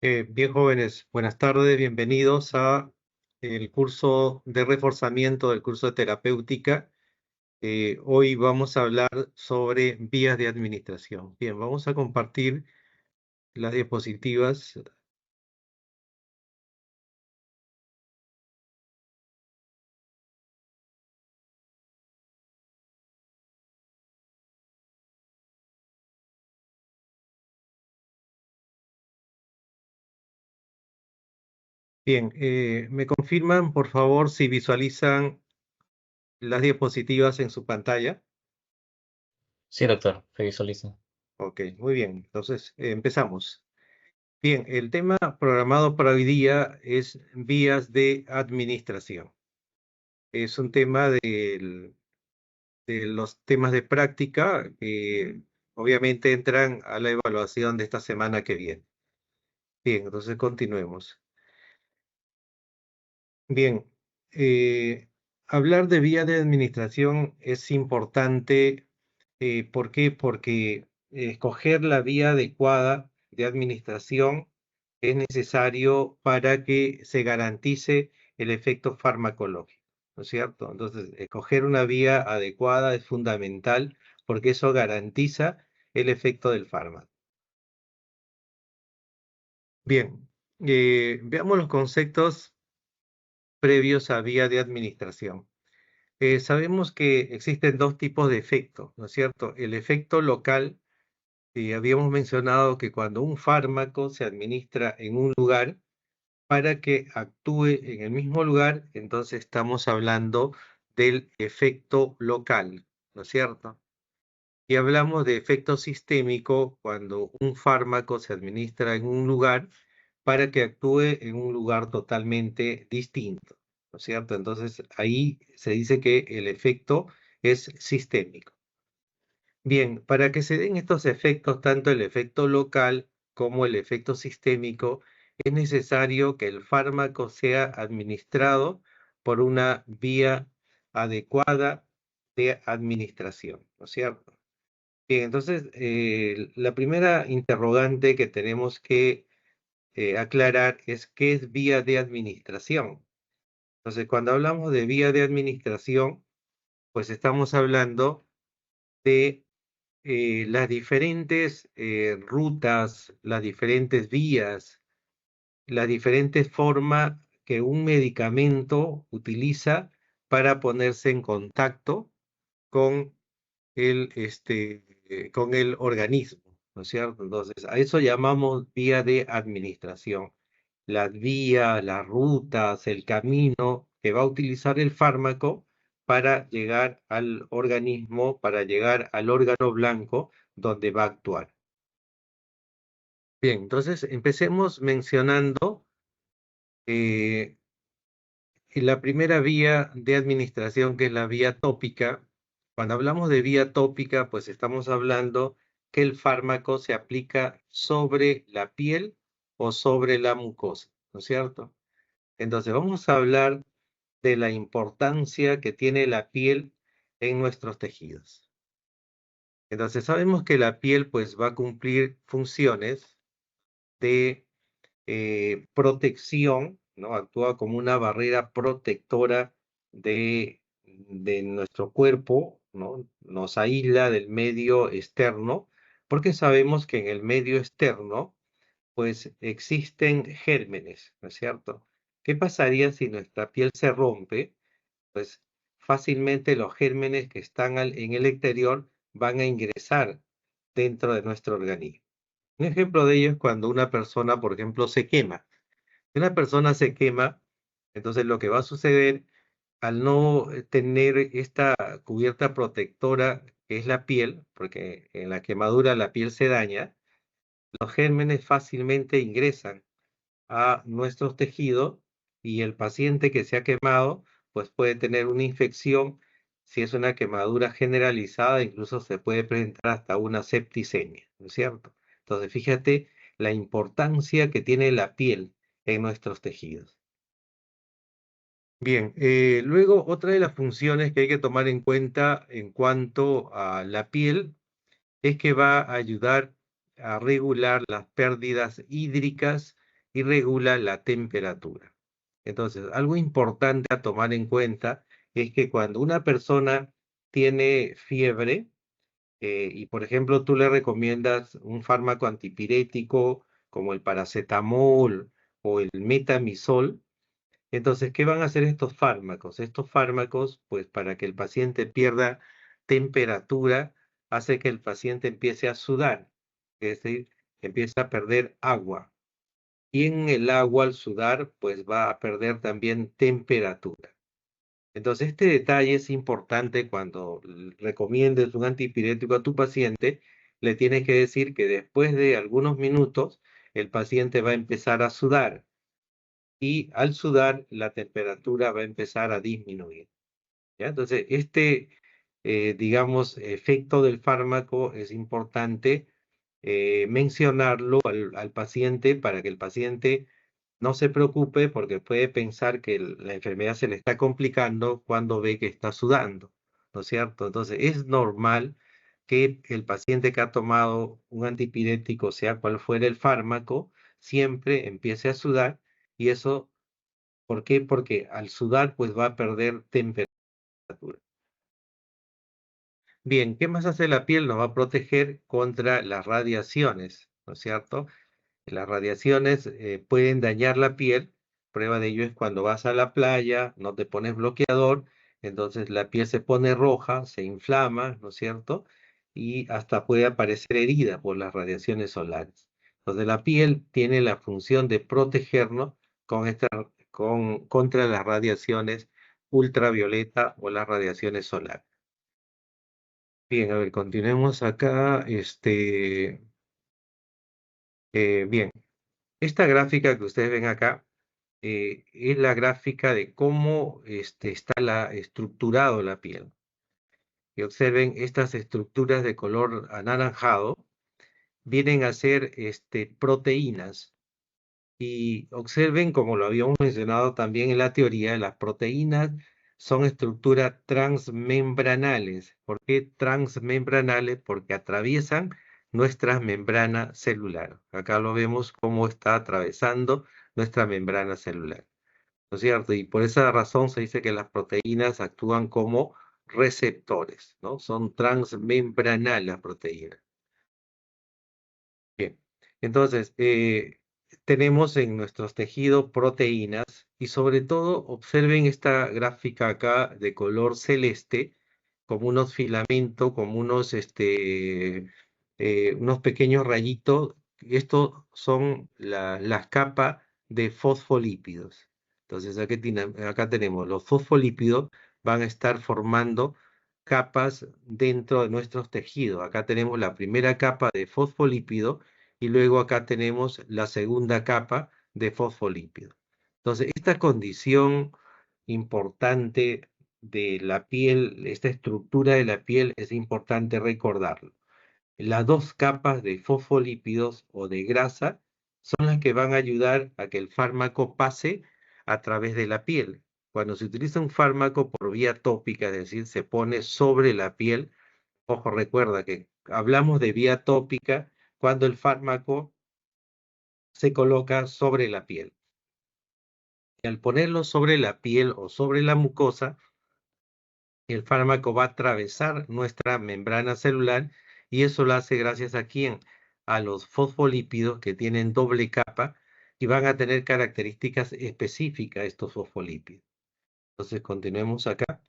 Bien jóvenes, buenas tardes, bienvenidos a el curso de reforzamiento del curso de terapéutica. Hoy vamos a hablar sobre vías de administración. Bien, vamos a compartir las diapositivas. Bien, me confirman por favor si visualizan las diapositivas en su pantalla. Sí, doctor, se visualiza. Ok, muy bien, entonces empezamos. Bien, el tema programado para hoy día es vías de administración. Es un tema de los temas de práctica que obviamente entran a la evaluación de esta semana que viene. Bien, entonces continuemos. Bien, eh, hablar de vía de administración es importante. ¿Por qué? Porque escoger la vía adecuada de administración es necesario para que se garantice el efecto farmacológico, ¿no es cierto? Entonces, escoger una vía adecuada es fundamental porque eso garantiza el efecto del fármaco. Bien, veamos los conceptos previos a vía de administración. Sabemos que existen dos tipos de efectos, ¿no es cierto? El efecto local, habíamos mencionado que cuando un fármaco se administra en un lugar, para que actúe en el mismo lugar, entonces estamos hablando del efecto local, ¿no es cierto? Y hablamos de efecto sistémico cuando un fármaco se administra en un lugar para que actúe en un lugar totalmente distinto, ¿no es cierto? Entonces ahí se dice que el efecto es sistémico. Bien, para que se den estos efectos, tanto el efecto local como el efecto sistémico, es necesario que el fármaco sea administrado por una vía adecuada de administración, ¿no es cierto? Bien, entonces la primera interrogante que tenemos que aclarar es qué es vía de administración. Entonces, cuando hablamos de vía de administración, pues estamos hablando de las diferentes rutas, las diferentes vías, las diferentes formas que un medicamento utiliza para ponerse en contacto con con el organismo, ¿no es cierto? Entonces, a eso llamamos vía de administración. Las vías, las rutas, el camino que va a utilizar el fármaco para llegar al organismo, para llegar al órgano blanco donde va a actuar. Bien, entonces empecemos mencionando eh, la primera vía de administración, que es la vía tópica. Cuando hablamos de vía tópica, pues estamos hablando que el fármaco se aplica sobre la piel o sobre la mucosa, ¿no es cierto? Entonces vamos a hablar de la importancia que tiene la piel en nuestros tejidos. Entonces sabemos que la piel pues va a cumplir funciones de protección, ¿no? Actúa como una barrera protectora de nuestro cuerpo, ¿no? Nos aísla del medio externo, porque sabemos que en el medio externo, pues existen gérmenes, ¿no es cierto? ¿Qué pasaría si nuestra piel se rompe? Pues fácilmente los gérmenes que están en el exterior van a ingresar dentro de nuestro organismo. Un ejemplo de ello es cuando una persona, por ejemplo, se quema. Si una persona se quema, entonces lo que va a suceder al no tener esta cubierta protectora que es la piel, porque en la quemadura la piel se daña, los gérmenes fácilmente ingresan a nuestros tejidos y el paciente que se ha quemado, pues puede tener una infección. Si es una quemadura generalizada, incluso se puede presentar hasta una septicemia, ¿no es cierto? Entonces, fíjate la importancia que tiene la piel en nuestros tejidos. Bien, luego otra de las funciones que hay que tomar en cuenta en cuanto a la piel es que va a ayudar a regular las pérdidas hídricas y regula la temperatura. Entonces, algo importante a tomar en cuenta es que cuando una persona tiene fiebre, y por ejemplo tú le recomiendas un fármaco antipirético como el paracetamol o el metamizol, entonces, ¿qué van a hacer estos fármacos? Estos fármacos, pues para que el paciente pierda temperatura, hace que el paciente empiece a sudar, es decir, empieza a perder agua. Y en el agua, al sudar, pues va a perder también temperatura. Entonces, este detalle es importante cuando recomiendes un antipirético a tu paciente, le tienes que decir que después de algunos minutos, el paciente va a empezar a sudar y al sudar la temperatura va a empezar a disminuir. ¿Ya? Entonces, digamos, efecto del fármaco es importante mencionarlo al paciente para que el paciente no se preocupe porque puede pensar que la enfermedad se le está complicando cuando ve que está sudando, ¿no es cierto? Entonces, es normal que el paciente que ha tomado un antipirético, sea cual fuera el fármaco, siempre empiece a sudar y eso, ¿por qué? Porque al sudar pues va a perder temperatura. Bien, ¿qué más hace la piel? Nos va a proteger contra las radiaciones, ¿no es cierto? Las radiaciones pueden dañar la piel. Prueba de ello es cuando vas a la playa, no te pones bloqueador, entonces la piel se pone roja, se inflama, ¿no es cierto? Y hasta puede aparecer herida por las radiaciones solares. Entonces la piel tiene la función de protegernos contra las radiaciones ultravioleta o las radiaciones solares. Bien, a ver, continuemos acá. Bien, esta gráfica que ustedes ven acá es la gráfica de cómo está estructurado la piel. Y observen estas estructuras de color anaranjado, vienen a ser proteínas. Y observen, como lo habíamos mencionado también en la teoría, las proteínas son estructuras transmembranales. ¿Por qué transmembranales? Porque atraviesan nuestra membrana celular. Acá lo vemos cómo está atravesando nuestra membrana celular. ¿No es cierto? Y por esa razón se dice que las proteínas actúan como receptores, ¿no? Son transmembranales las proteínas. Bien, entonces tenemos en nuestros tejidos proteínas y sobre todo observen esta gráfica acá de color celeste como unos filamentos, como unos pequeños rayitos. Estos son las capas de fosfolípidos. Entonces acá tenemos los fosfolípidos, van a estar formando capas dentro de nuestros tejidos. Acá tenemos la primera capa de fosfolípido y luego acá tenemos la segunda capa de fosfolípido. Entonces, esta condición importante de la piel, esta estructura de la piel, es importante recordarlo. Las dos capas de fosfolípidos o de grasa son las que van a ayudar a que el fármaco pase a través de la piel. Cuando se utiliza un fármaco por vía tópica, es decir, se pone sobre la piel, ojo, recuerda que hablamos de vía tópica cuando el fármaco se coloca sobre la piel. Y al ponerlo sobre la piel o sobre la mucosa, el fármaco va a atravesar nuestra membrana celular y eso lo hace gracias a quién? A los fosfolípidos que tienen doble capa y van a tener características específicas estos fosfolípidos. Entonces, continuemos acá.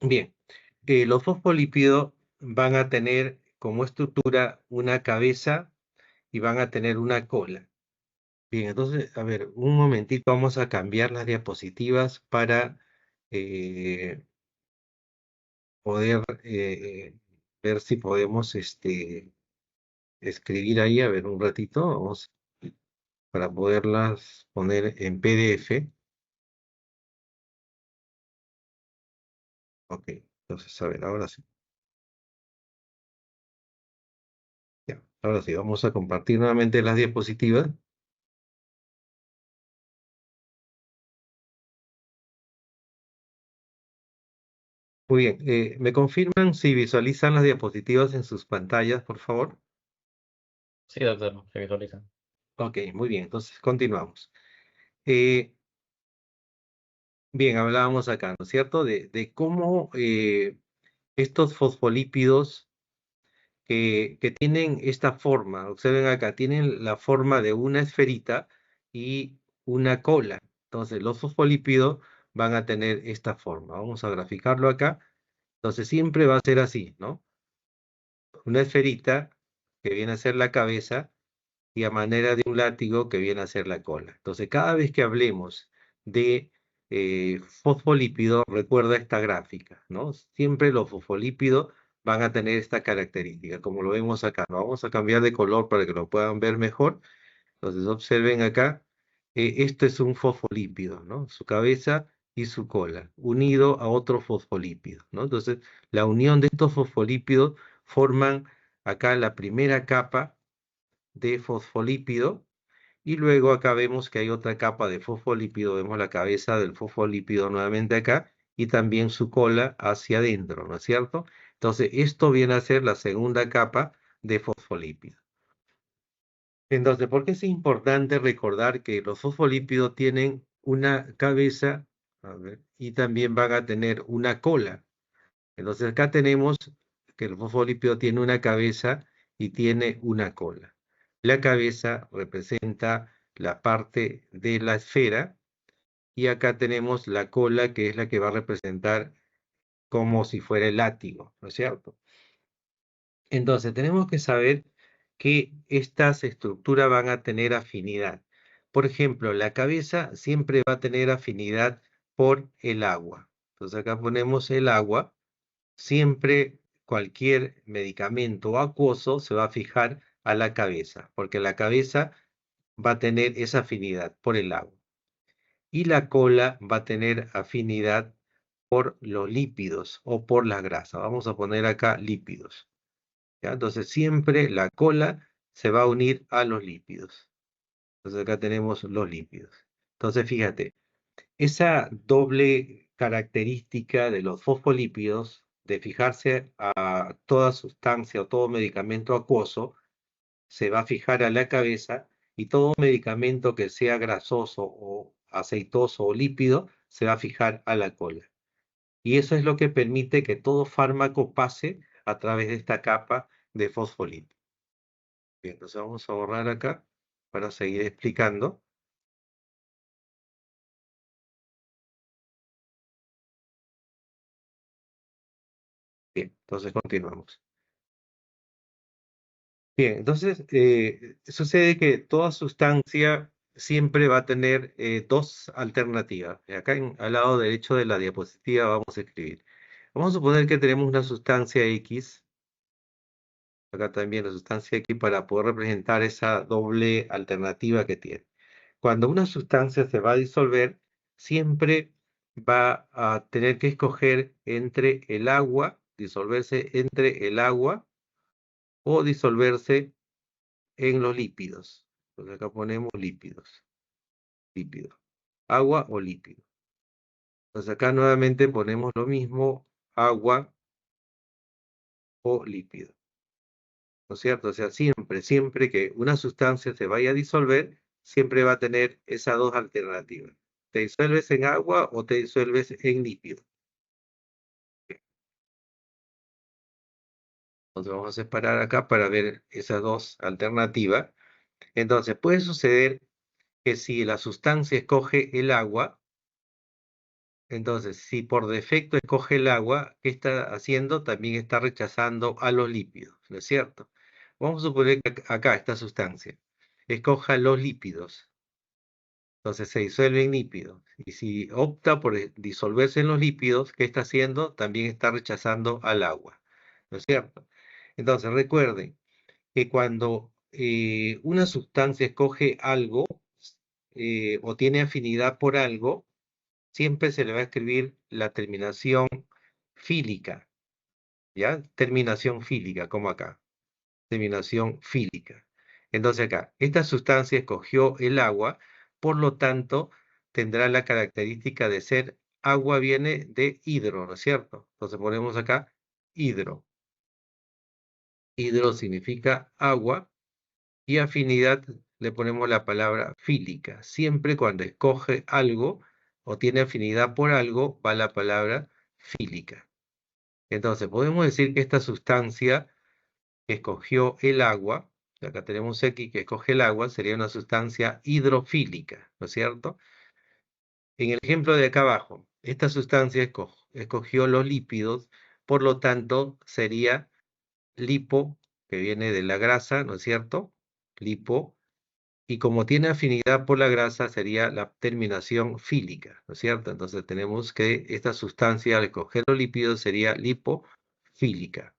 Bien, los fosfolípidos van a tener como estructura una cabeza y van a tener una cola. Bien, entonces, a ver, un momentito, vamos a cambiar las diapositivas para eh, poder ver si podemos escribir ahí, a ver, un ratito, vamos, para poderlas poner en PDF. Ok, entonces, a ver, ahora sí. Ya, ahora sí, vamos a compartir nuevamente las diapositivas. Muy bien, ¿me confirman si visualizan las diapositivas en sus pantallas, por favor? Sí, doctor, se visualiza. Ok, muy bien, entonces continuamos. Eh, bien, hablábamos acá, ¿no es cierto? De cómo estos fosfolípidos que tienen esta forma, observen acá, tienen la forma de una esferita y una cola. Entonces, los fosfolípidos van a tener esta forma. Vamos a graficarlo acá. Entonces, siempre va a ser así, ¿no? Una esferita que viene a ser la cabeza y a manera de un látigo que viene a ser la cola. Entonces, cada vez que hablemos de fosfolípidos, recuerda esta gráfica, ¿no? Siempre los fosfolípidos van a tener esta característica, como lo vemos acá. ¿No? Vamos a cambiar de color para que lo puedan ver mejor. Entonces, observen acá, esto es un fosfolípido, ¿no? Su cabeza y su cola, unido a otro fosfolípido, ¿no? Entonces, la unión de estos fosfolípidos forman acá la primera capa de fosfolípido y luego acá vemos que hay otra capa de fosfolípido, vemos la cabeza del fosfolípido nuevamente acá y también su cola hacia adentro, ¿no es cierto? Entonces esto viene a ser la segunda capa de fosfolípido. Entonces, ¿por qué es importante recordar que los fosfolípidos tienen una cabeza, a ver, y también van a tener una cola? Entonces acá tenemos que el fosfolípido tiene una cabeza y tiene una cola. La cabeza representa la parte de la esfera y acá tenemos la cola que es la que va a representar como si fuera el látigo, ¿no es cierto? Entonces tenemos que saber que estas estructuras van a tener afinidad. Por ejemplo, la cabeza siempre va a tener afinidad por el agua. Entonces acá ponemos el agua. Siempre cualquier medicamento acuoso se va a fijar a la cabeza, porque la cabeza va a tener esa afinidad por el agua. Y la cola va a tener afinidad por los lípidos o por las grasas. Vamos a poner acá lípidos. ¿Ya? Entonces siempre la cola se va a unir a los lípidos. Entonces acá tenemos los lípidos. Entonces fíjate, esa doble característica de los fosfolípidos, de fijarse a toda sustancia o todo medicamento acuoso, se va a fijar a la cabeza y todo medicamento que sea grasoso o aceitoso o lípido se va a fijar a la cola. Y eso es lo que permite que todo fármaco pase a través de esta capa de fosfolípidos. Bien, entonces vamos a borrar acá para seguir explicando. Bien, entonces continuamos. Bien, entonces sucede que toda sustancia siempre va a tener dos alternativas. Acá al lado derecho de la diapositiva vamos a escribir. Vamos a suponer que tenemos una sustancia X, acá también la sustancia X para poder representar esa doble alternativa que tiene. Cuando una sustancia se va a disolver, siempre va a tener que escoger entre el agua, disolverse entre el agua o disolverse en los lípidos. Entonces acá ponemos lípidos, lípido, agua o lípido. Entonces acá nuevamente ponemos lo mismo, agua o lípido. ¿No es cierto? O sea, siempre que una sustancia se vaya a disolver, siempre va a tener esas dos alternativas. Te disuelves en agua o te disuelves en lípido. Entonces vamos a separar acá para ver esas dos alternativas. Entonces puede suceder que si la sustancia escoge el agua, entonces, si por defecto escoge el agua, ¿qué está haciendo? También está rechazando a los lípidos, ¿no es cierto? Vamos a suponer que acá esta sustancia escoja los lípidos, entonces se disuelve en lípidos. Y si opta por disolverse en los lípidos, ¿qué está haciendo? También está rechazando al agua, ¿no es cierto? Entonces, recuerden que cuando una sustancia escoge algo o tiene afinidad por algo, siempre se le va a escribir la terminación fílica, ¿ya? Terminación fílica, como acá, terminación fílica. Entonces acá, esta sustancia escogió el agua, por lo tanto, tendrá la característica de ser agua viene de hidro, ¿no es cierto? Entonces ponemos acá hidro. Hidro significa agua y afinidad le ponemos la palabra fílica. Siempre cuando escoge algo o tiene afinidad por algo, va la palabra fílica. Entonces, podemos decir que esta sustancia que escogió el agua, acá tenemos X que escoge el agua, sería una sustancia hidrofílica, ¿no es cierto? En el ejemplo de acá abajo, esta sustancia escogió los lípidos, por lo tanto sería lipo, que viene de la grasa, ¿no es cierto? Lipo, y como tiene afinidad por la grasa, sería la terminación fílica, ¿no es cierto? Entonces tenemos que esta sustancia al escoger los lípidos sería lipofílica.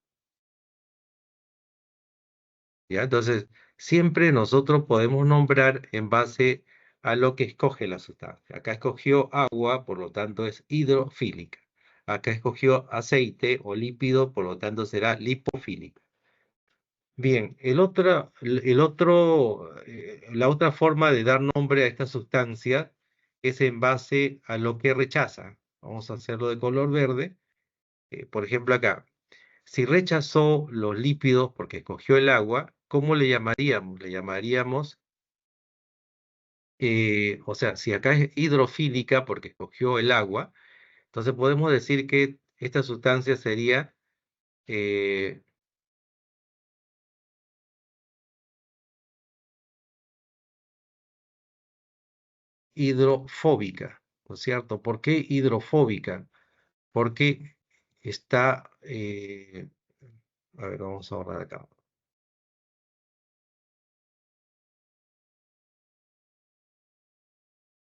¿Ya? Entonces, siempre nosotros podemos nombrar en base a lo que escoge la sustancia. Acá escogió agua, por lo tanto es hidrofílica. Acá escogió aceite o lípido, por lo tanto será lipofílica. Bien, la otra forma de dar nombre a esta sustancia es en base a lo que rechaza. Vamos a hacerlo de color verde. Por ejemplo, acá. Si rechazó los lípidos porque escogió el agua, ¿cómo le llamaríamos? Le llamaríamos, o sea, si acá es hidrofílica porque escogió el agua, entonces podemos decir que esta sustancia sería eh, hidrofóbica, ¿no es cierto? ¿Por qué hidrofóbica? Porque está, a ver, vamos a borrar acá.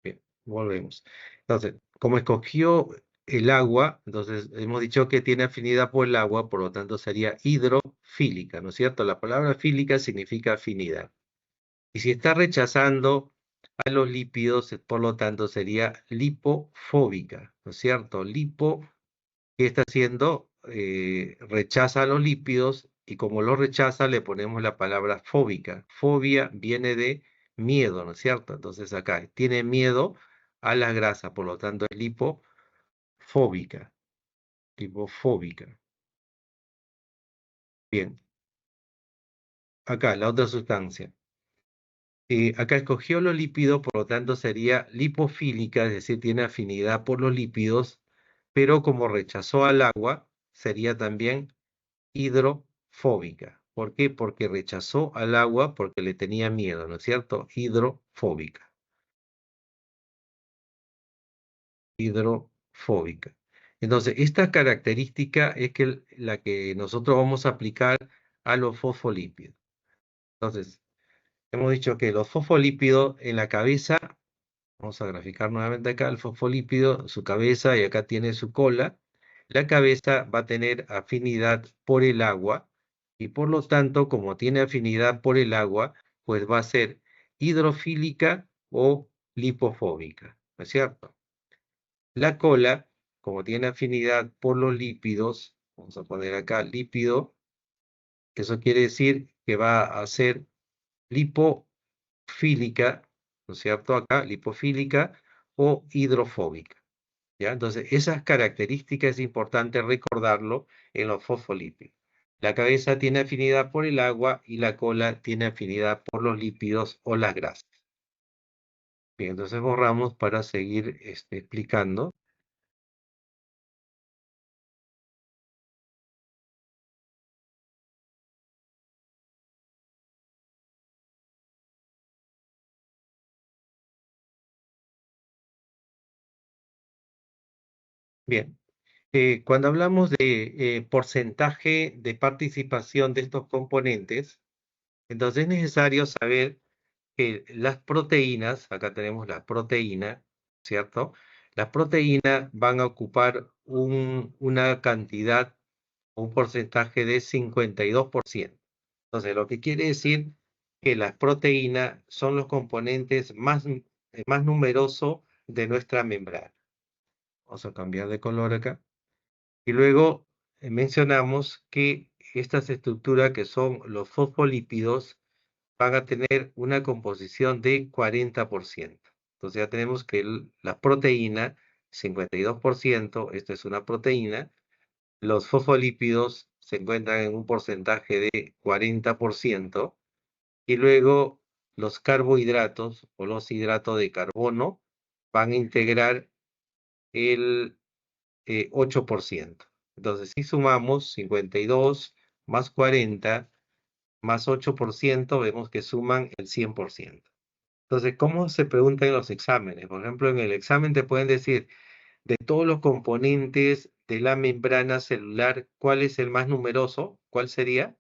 Bien, volvemos. Entonces, como escogió el agua, entonces hemos dicho que tiene afinidad por el agua, por lo tanto sería hidrofílica, ¿no es cierto? La palabra fílica significa afinidad. Y si está rechazando a los lípidos, por lo tanto sería lipofóbica, ¿no es cierto? Lipo, ¿qué está haciendo? Rechaza a los lípidos y como lo rechaza le ponemos la palabra fóbica. Fobia viene de miedo, ¿no es cierto? Entonces acá tiene miedo a las grasas, por lo tanto es lipofóbica. Lipofóbica. Bien, acá la otra sustancia. Acá escogió los lípidos, por lo tanto sería lipofílica, es decir, tiene afinidad por los lípidos, pero como rechazó al agua, sería también hidrofóbica. ¿Por qué? Porque rechazó al agua porque le tenía miedo, ¿no es cierto? Hidrofóbica. Hidrofóbica. Entonces, esta característica es la que nosotros vamos a aplicar a los fosfolípidos. Entonces, hemos dicho que los fosfolípidos en la cabeza, vamos a graficar nuevamente acá el fosfolípido, su cabeza y acá tiene su cola. La cabeza va a tener afinidad por el agua y por lo tanto, como tiene afinidad por el agua, pues va a ser hidrofílica o lipofóbica, ¿no es cierto? La cola, como tiene afinidad por los lípidos, vamos a poner acá lípido, eso quiere decir que va a ser lipofílica, ¿no es cierto? Acá, lipofílica o hidrofóbica. ¿Ya? Entonces, esas características es importante recordarlo en los fosfolípidos. La cabeza tiene afinidad por el agua y la cola tiene afinidad por los lípidos o las grasas. Bien, entonces borramos para seguir explicando. Bien, cuando hablamos de porcentaje de participación de estos componentes, entonces es necesario saber que las proteínas, acá tenemos la proteína, ¿cierto? Las proteínas van a ocupar una cantidad, un porcentaje de 52%. Entonces, lo que quiere decir que las proteínas son los componentes más numerosos de nuestra membrana. Vamos a cambiar de color acá. Y luego mencionamos que estas estructuras que son los fosfolípidos van a tener una composición de 40%. Entonces ya tenemos que la proteína, 52%, esto es una proteína, los fosfolípidos se encuentran en un porcentaje de 40%, y luego los carbohidratos o los hidratos de carbono van a integrar el 8%. Entonces, si sumamos 52 más 40 más 8%, vemos que suman el 100%. Entonces, ¿cómo se pregunta en los exámenes? Por ejemplo, en el examen te pueden decir, de todos los componentes de la membrana celular, ¿cuál es el más numeroso? ¿Cuál sería?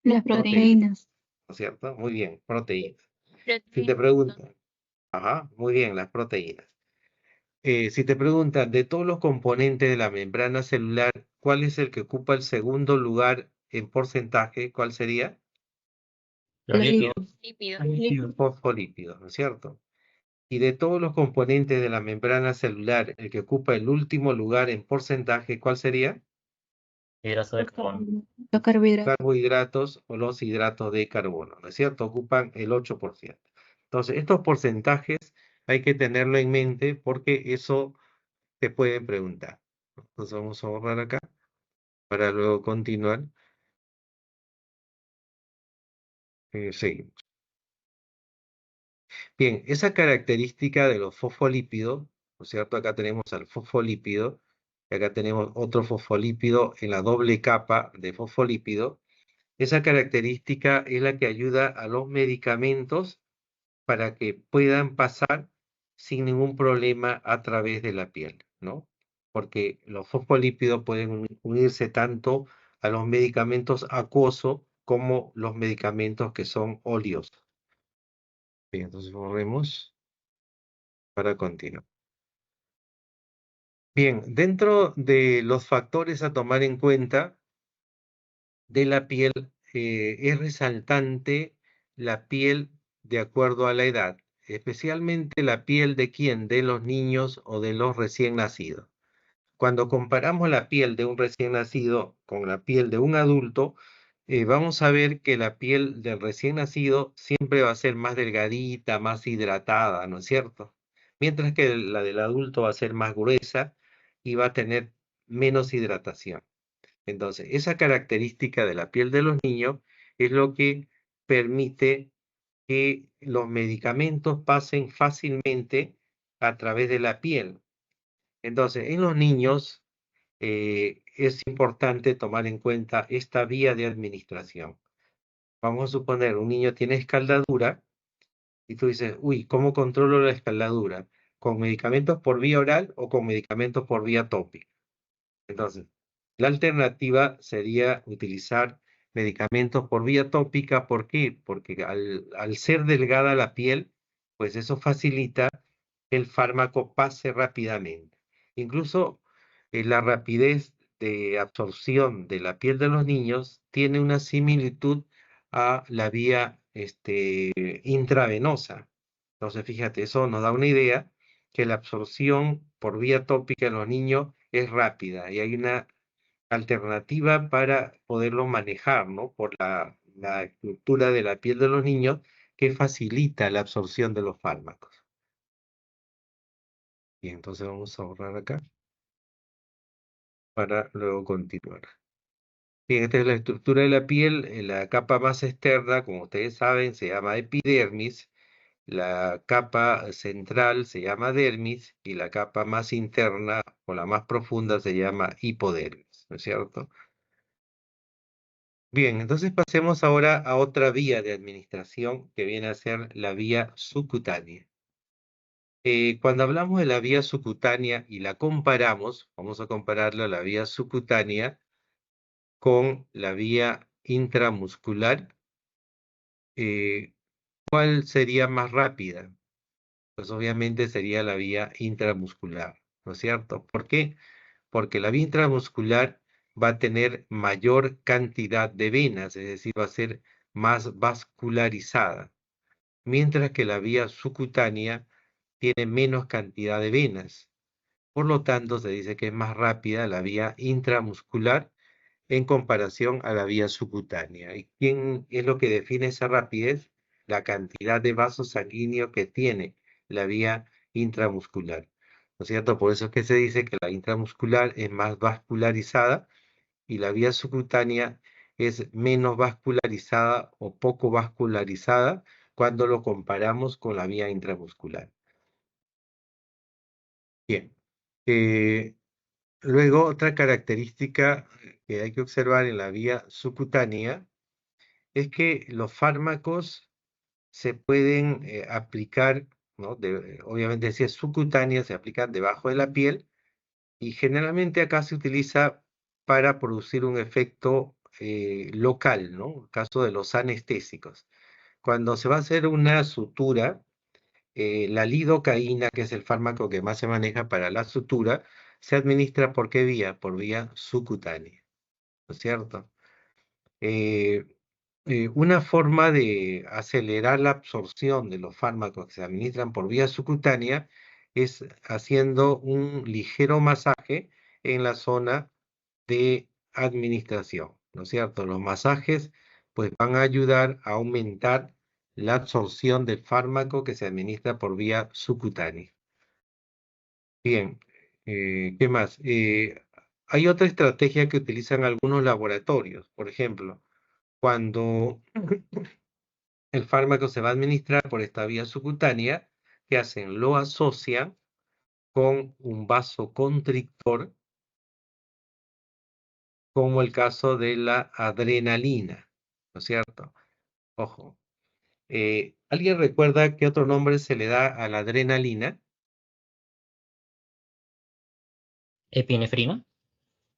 Las proteínas. ¿No es cierto? Muy bien, proteínas. Si te Proteínas. preguntan, ajá, muy bien, las proteínas. Si te preguntan, de todos los componentes de la membrana celular, ¿cuál es el que ocupa el segundo lugar en porcentaje? ¿Cuál sería? Los Los lípidos. lípidos. Los fosfolípidos, ¿no es cierto? Y de todos los componentes de la membrana celular, el que ocupa el último lugar en porcentaje, ¿cuál sería? Hidratos de carbono. Los carbohidratos. Carbohidratos o los hidratos de carbono, ¿no es cierto? Ocupan el 8%. Entonces, estos porcentajes hay que tenerlo en mente porque eso te pueden preguntar. Entonces, vamos a borrar acá para luego continuar. Seguimos. Bien, esa característica de los fosfolípidos, ¿no es cierto? Acá tenemos al fosfolípido, y acá tenemos otro fosfolípido en la doble capa de fosfolípido. Esa característica es la que ayuda a los medicamentos para que puedan pasar sin ningún problema a través de la piel, ¿no? Porque los fosfolípidos pueden unirse tanto a los medicamentos acuosos como los medicamentos que son oleosos. Bien, entonces volvemos para continuar. Bien, dentro de los factores a tomar en cuenta de la piel, es resaltante la piel de acuerdo a la edad, especialmente la piel de quién, de los niños o de los recién nacidos. Cuando comparamos la piel de un recién nacido con la piel de un adulto, vamos a ver que la piel del recién nacido siempre va a ser más delgadita, más hidratada, ¿no es cierto? Mientras que la del adulto va a ser más gruesa y va a tener menos hidratación. Entonces, esa característica de la piel de los niños es lo que permite que los medicamentos pasen fácilmente a través de la piel. Entonces, en los niños es importante tomar en cuenta esta vía de administración. Vamos a suponer, un niño tiene escaldadura y tú dices, uy, ¿cómo controlo la escaldadura? ¿Con medicamentos por vía oral o con medicamentos por vía tópica? Entonces, la alternativa sería utilizar medicamentos por vía tópica. ¿Por qué? Porque al ser delgada la piel, pues eso facilita que el fármaco pase rápidamente. Incluso la rapidez de absorción de la piel de los niños tiene una similitud a la vía intravenosa. Entonces, fíjate, eso nos da una idea que la absorción por vía tópica en los niños es rápida y hay una alternativa para poderlo manejar, ¿no? Por la estructura de la piel de los niños que facilita la absorción de los fármacos. Y entonces vamos a borrar acá para luego continuar. Bien, esta es la estructura de la piel. La capa más externa, como ustedes saben, se llama epidermis. La capa central se llama dermis y la capa más interna o la más profunda se llama hipodermis, ¿no es cierto? Bien, entonces pasemos ahora a otra vía de administración que viene a ser la vía subcutánea. Cuando hablamos de la vía subcutánea y la comparamos, vamos a compararla la vía subcutánea con la vía intramuscular. ¿Cuál sería más rápida? Pues obviamente sería la vía intramuscular, ¿no es cierto? ¿Por qué? Porque la vía intramuscular va a tener mayor cantidad de venas, es decir, va a ser más vascularizada, mientras que la vía subcutánea tiene menos cantidad de venas. Por lo tanto, se dice que es más rápida la vía intramuscular en comparación a la vía subcutánea. ¿Y quién es lo que define esa rapidez? La cantidad de vasos sanguíneos que tiene la vía intramuscular. ¿No es cierto? Por eso es que se dice que la intramuscular es más vascularizada y la vía subcutánea es menos vascularizada o poco vascularizada cuando lo comparamos con la vía intramuscular. Bien. Luego, otra característica que hay que observar en la vía subcutánea es que los fármacos se pueden aplicar, ¿no? Obviamente, si es subcutánea, se aplican debajo de la piel y generalmente acá se utiliza para producir un efecto local, ¿no? En el caso de los anestésicos. Cuando se va a hacer una sutura, la lidocaína, que es el fármaco que más se maneja para la sutura, se administra ¿por qué vía? Por vía subcutánea, ¿no es cierto? Eh, una forma de acelerar la absorción de los fármacos que se administran por vía subcutánea es haciendo un ligero masaje en la zona de administración, ¿no es cierto? Los masajes pues van a ayudar a aumentar la absorción del fármaco que se administra por vía subcutánea. Bien, ¿qué más? Hay otra estrategia que utilizan algunos laboratorios. Por ejemplo, cuando el fármaco se va a administrar por esta vía subcutánea, ¿qué hacen? Lo asocian con un vasoconstrictor, como el caso de la adrenalina, ¿no es cierto? Ojo. ¿Alguien recuerda qué otro nombre se le da a la adrenalina? Epinefrina.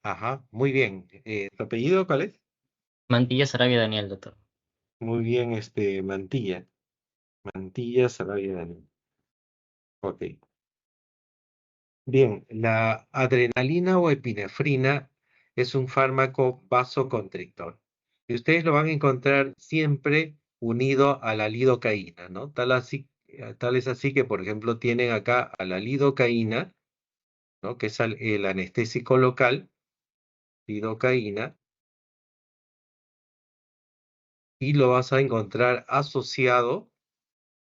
Ajá, muy bien. ¿Tu apellido cuál es? Mantilla Sarabia Daniel, doctor. Muy bien, Mantilla. Mantilla Sarabia Daniel. Ok. Bien, la adrenalina o epinefrina es un fármaco vasoconstrictor. Y ustedes lo van a encontrar siempre unido a la lidocaína, ¿no? Tal es así que, por ejemplo, tienen acá a la lidocaína, ¿no? Que es el anestésico local, lidocaína, y lo vas a encontrar asociado,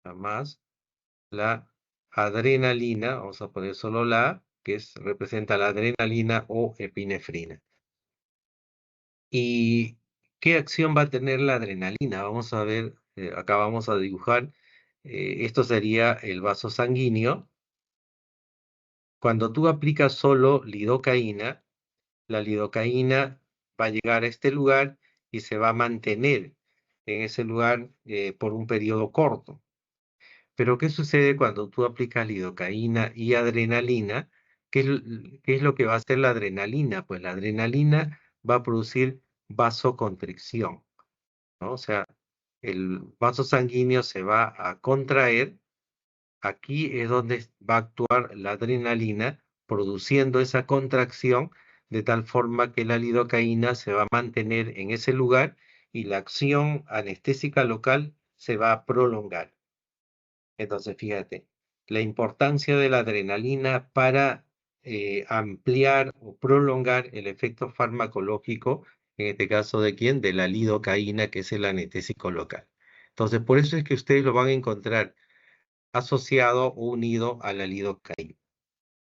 además, la adrenalina, vamos a poner solo la, representa la adrenalina o epinefrina. ¿Y qué acción va a tener la adrenalina? Vamos a ver, acá vamos a dibujar, esto sería el vaso sanguíneo. Cuando tú aplicas solo lidocaína, la lidocaína va a llegar a este lugar y se va a mantener en ese lugar por un periodo corto. Pero ¿qué sucede cuando tú aplicas lidocaína y adrenalina? ¿Qué es lo que va a hacer la adrenalina? Pues la adrenalina va a producir vasoconstricción, ¿no? O sea, el vaso sanguíneo se va a contraer. Aquí es donde va a actuar la adrenalina, produciendo esa contracción de tal forma que la lidocaína se va a mantener en ese lugar y la acción anestésica local se va a prolongar. Entonces, fíjate, la importancia de la adrenalina para ampliar o prolongar el efecto farmacológico, en este caso de quién, de la lidocaína, que es el anestésico local. Entonces, por eso es que ustedes lo van a encontrar asociado o unido a la lidocaína,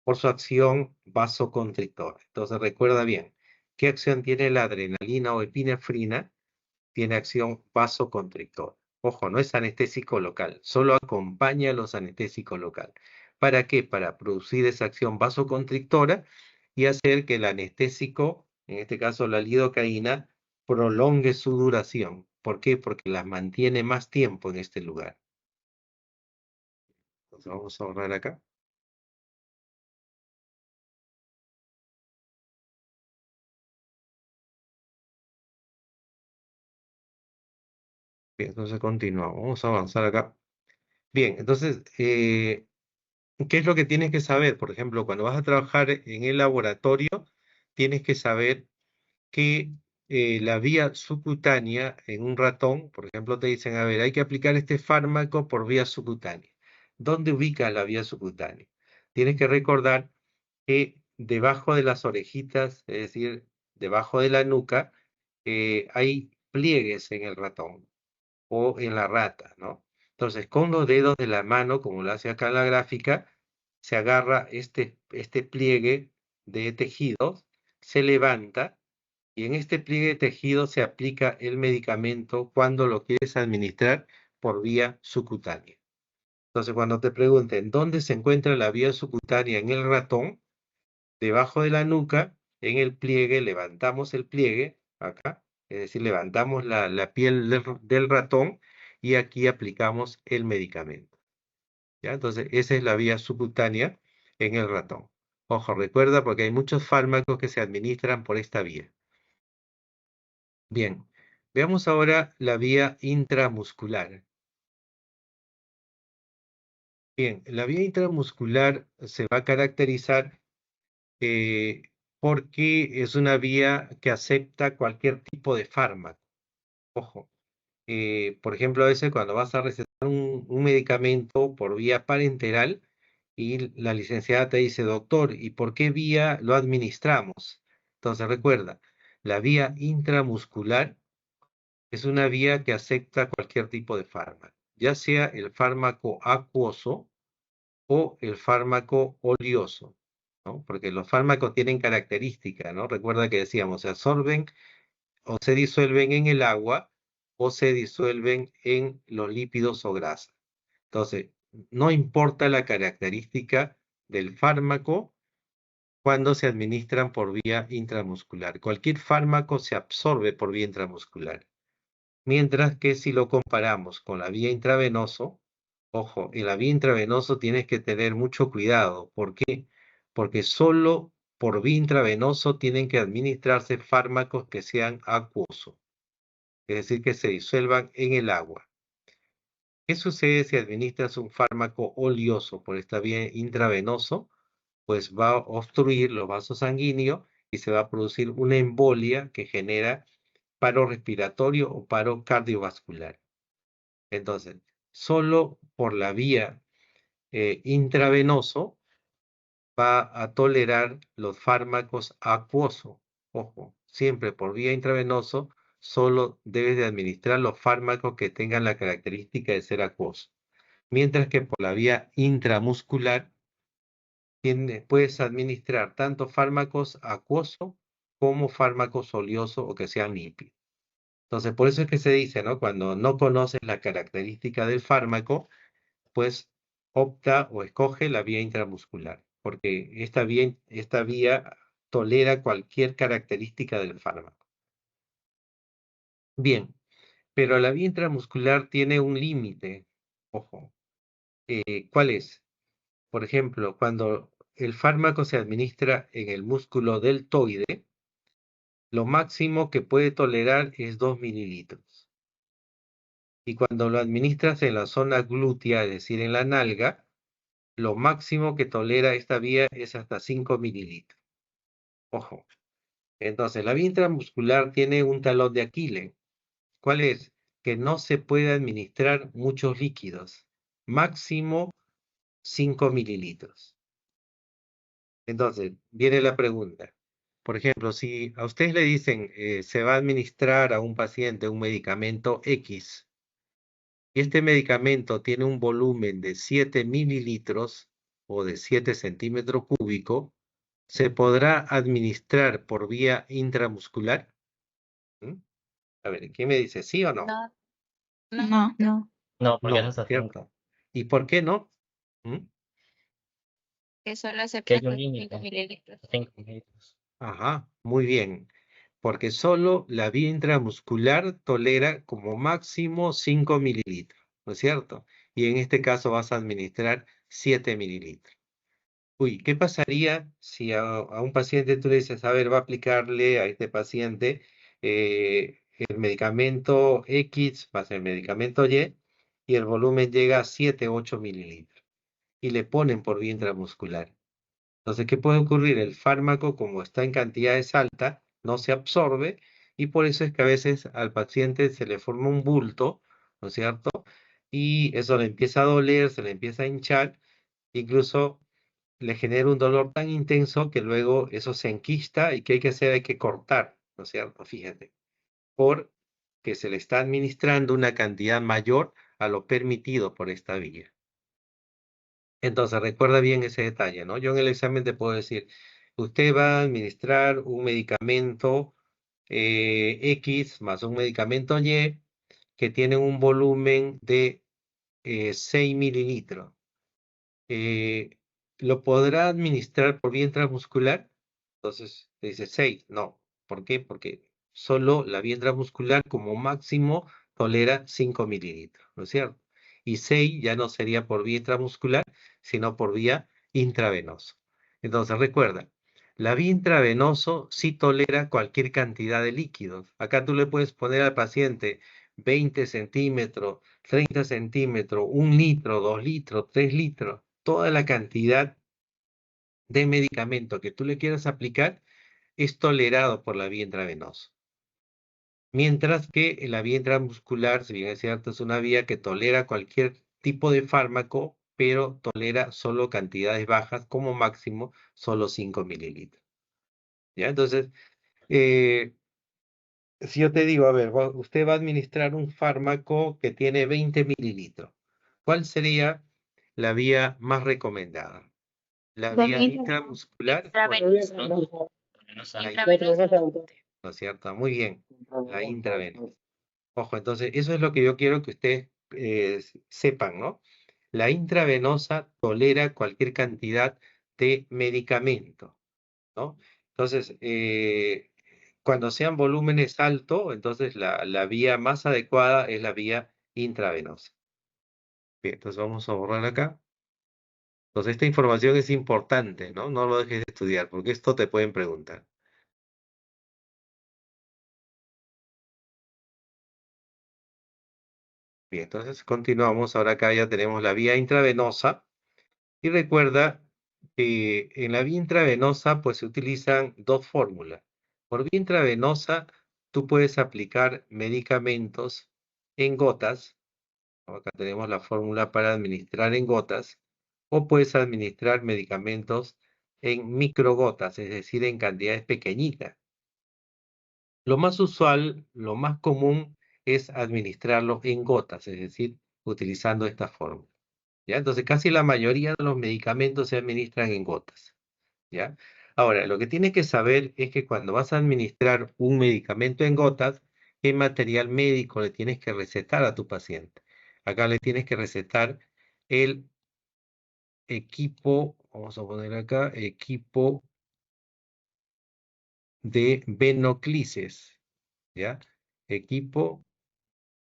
por su acción vasoconstrictora. Entonces, recuerda bien, ¿qué acción tiene la adrenalina o epinefrina? Tiene acción vasoconstrictora. Ojo, no es anestésico local, solo acompaña a los anestésicos local. ¿Para qué? Para producir esa acción vasoconstrictora y hacer que el anestésico, en este caso la lidocaína, prolongue su duración. ¿Por qué? Porque las mantiene más tiempo en este lugar. Entonces vamos a borrar acá. Bien, entonces continuamos. Vamos a avanzar acá. Bien, entonces, ¿qué es lo que tienes que saber? Por ejemplo, cuando vas a trabajar en el laboratorio, tienes que saber que la vía subcutánea en un ratón, por ejemplo, te dicen, a ver, hay que aplicar este fármaco por vía subcutánea. ¿Dónde ubicas la vía subcutánea? Tienes que recordar que debajo de las orejitas, es decir, debajo de la nuca, hay pliegues en el ratón o en la rata, ¿no? Entonces, con los dedos de la mano, como lo hace acá en la gráfica, se agarra este pliegue de tejidos, se levanta Y en este pliegue de tejido se aplica el medicamento cuando lo quieres administrar por vía subcutánea. Entonces, cuando te pregunten dónde se encuentra la vía subcutánea en el ratón, debajo de la nuca, en el pliegue, levantamos el pliegue, acá, es decir, levantamos la piel del ratón y aquí aplicamos el medicamento. ¿Ya? Entonces, esa es la vía subcutánea en el ratón. Ojo, recuerda porque hay muchos fármacos que se administran por esta vía. Bien, veamos ahora la vía intramuscular. Bien, la vía intramuscular se va a caracterizar eh, porque es una vía que acepta cualquier tipo de fármaco. Ojo, por ejemplo, a veces cuando vas a recetar un medicamento por vía parenteral y la licenciada te dice, doctor, ¿y por qué vía lo administramos? Entonces recuerda, la vía intramuscular es una vía que acepta cualquier tipo de fármaco, ya sea el fármaco acuoso o el fármaco oleoso, ¿no? Porque los fármacos tienen características, ¿no? Recuerda que decíamos, se absorben o se disuelven en el agua o se disuelven en los lípidos o grasa. Entonces, no importa la característica del fármaco cuando se administran por vía intramuscular. Cualquier fármaco se absorbe por vía intramuscular. Mientras que si lo comparamos con la vía intravenoso, ojo, en la vía intravenoso tienes que tener mucho cuidado. ¿Por qué? Porque solo por vía intravenoso tienen que administrarse fármacos que sean acuosos, es decir, que se disuelvan en el agua. ¿Qué sucede si administras un fármaco oleoso por esta vía intravenoso? Pues va a obstruir los vasos sanguíneos y se va a producir una embolia que genera paro respiratorio o paro cardiovascular. Entonces, solo por la vía intravenoso va a tolerar los fármacos acuosos. Ojo, siempre por vía intravenoso solo debes de administrar los fármacos que tengan la característica de ser acuosos. Mientras que por la vía intramuscular puedes administrar tanto fármacos acuosos como fármacos oleosos o que sean lípidos. Entonces, por eso es que se dice, ¿no? Cuando no conoces la característica del fármaco, pues opta o escoge la vía intramuscular, porque esta vía tolera cualquier característica del fármaco. Bien, pero la vía intramuscular tiene un límite, ojo. ¿Cuál es? Por ejemplo, cuando el fármaco se administra en el músculo deltoide, lo máximo que puede tolerar es 2 mililitros. Y cuando lo administras en la zona glútea, es decir, en la nalga, lo máximo que tolera esta vía es hasta 5 mililitros. Ojo. Entonces, la vía intramuscular tiene un talón de Aquiles. ¿Cuál es? Que no se puede administrar muchos líquidos. Máximo 5 mililitros. Entonces, viene la pregunta. Por ejemplo, si a ustedes le dicen se va a administrar a un paciente un medicamento X y este medicamento tiene un volumen de 7 mililitros o de 7 centímetros cúbicos, ¿se podrá administrar por vía intramuscular? ¿Mm? A ver, ¿quién me dice sí o no? No, no, no. No, porque No, eso es 5. ¿cierto? ¿Y por qué no? ¿Mm? Que solo Que acepta hay un 5 límite. mililitros. 5 mililitros. Ajá, muy bien. Porque solo la vía intramuscular tolera como máximo 5 mililitros, ¿no es cierto? Y en este caso vas a administrar 7 mililitros. Uy, ¿qué pasaría si a un paciente tú le dices, a ver, va a aplicarle a este paciente el medicamento X, va a ser el medicamento y el volumen llega a 7, 8 mililitros, y le ponen por vía intramuscular? Entonces, ¿qué puede ocurrir? El fármaco, como está en cantidades altas, no se absorbe y por eso es que a veces al paciente se le forma un bulto, ¿no es cierto? Y eso le empieza a doler, se le empieza a hinchar, incluso le genera un dolor tan intenso que luego eso se enquista y ¿qué hay que hacer? Hay que cortar, ¿no es cierto? Fíjate, porque se le está administrando una cantidad mayor a lo permitido por esta vía. Entonces, recuerda bien ese detalle, ¿no? Yo en el examen te puedo decir, usted va a administrar un medicamento X más un medicamento Y que tienen un volumen de 6 mililitros. ¿Lo podrá administrar por vía intramuscular? Entonces dice 6, no. ¿Por qué? Porque solo la vía intramuscular como máximo tolera 5 mililitros, ¿no es cierto? Y 6 ya no sería por vía intramuscular, sino por vía intravenosa. Entonces recuerda, la vía intravenosa sí tolera cualquier cantidad de líquidos. Acá tú le puedes poner al paciente 20 centímetros, 30 centímetros, 1 litro, 2 litros, 3 litros, toda la cantidad de medicamento que tú le quieras aplicar es tolerado por la vía intravenosa. Mientras que la vía intramuscular, si bien es cierto, es una vía que tolera cualquier tipo de fármaco, pero tolera solo cantidades bajas, como máximo solo 5 mililitros. ¿Ya? Entonces, si yo te digo, a ver, usted va a administrar un fármaco que tiene 20 mililitros, ¿cuál sería la vía más recomendada? ¿La La vía vía intramuscular? intravenosa. Intravenosa. Intravenosa. ¿No es cierto? Muy bien, la intravenosa. Ojo, entonces, eso es lo que yo quiero que ustedes sepan, ¿no? La intravenosa tolera cualquier cantidad de medicamento, ¿no? Entonces, cuando sean volúmenes altos, entonces la vía más adecuada es la vía intravenosa. Bien, entonces vamos a borrar acá. Entonces, esta información es importante, ¿no? No lo dejes de estudiar, porque esto te pueden preguntar. Bien, entonces continuamos. Ahora acá ya tenemos la vía intravenosa. Y recuerda que en la vía intravenosa pues se utilizan dos fórmulas. Por vía intravenosa tú puedes aplicar medicamentos en gotas. Acá tenemos la fórmula para administrar en gotas. O puedes administrar medicamentos en microgotas, es decir, en cantidades pequeñitas. Lo más usual, lo más común es administrarlo en gotas, es decir, utilizando esta fórmula. ¿Ya? Entonces, casi la mayoría de los medicamentos se administran en gotas. ¿Ya? Ahora, lo que tienes que saber es que cuando vas a administrar un medicamento en gotas, ¿qué material médico le tienes que recetar a tu paciente? Acá le tienes que recetar el equipo, vamos a poner acá, equipo de venoclisis, ¿ya? Equipo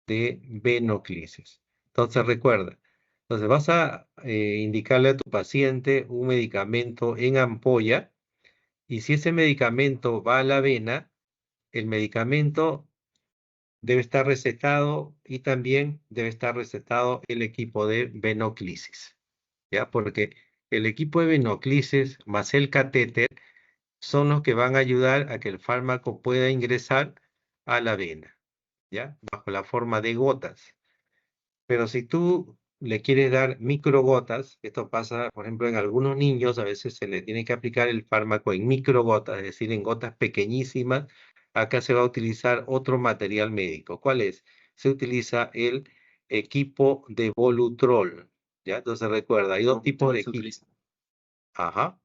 de venoclisis. Entonces recuerda, entonces vas a indicarle a tu paciente un medicamento en ampolla y si ese medicamento va a la vena, el medicamento debe estar recetado y también debe estar recetado el equipo de venoclisis, ¿ya? Porque el equipo de venoclisis más el catéter son los que van a ayudar a que el fármaco pueda ingresar a la vena, ¿ya? Bajo la forma de gotas. Pero si tú le quieres dar microgotas, esto pasa, por ejemplo, en algunos niños, a veces se le tiene que aplicar el fármaco en microgotas, es decir, en gotas pequeñísimas. Acá se va a utilizar otro material médico. ¿Cuál es? Se utiliza el equipo de Volutrol. ¿Ya? Entonces recuerda, hay dos tipos de equipos. Ajá,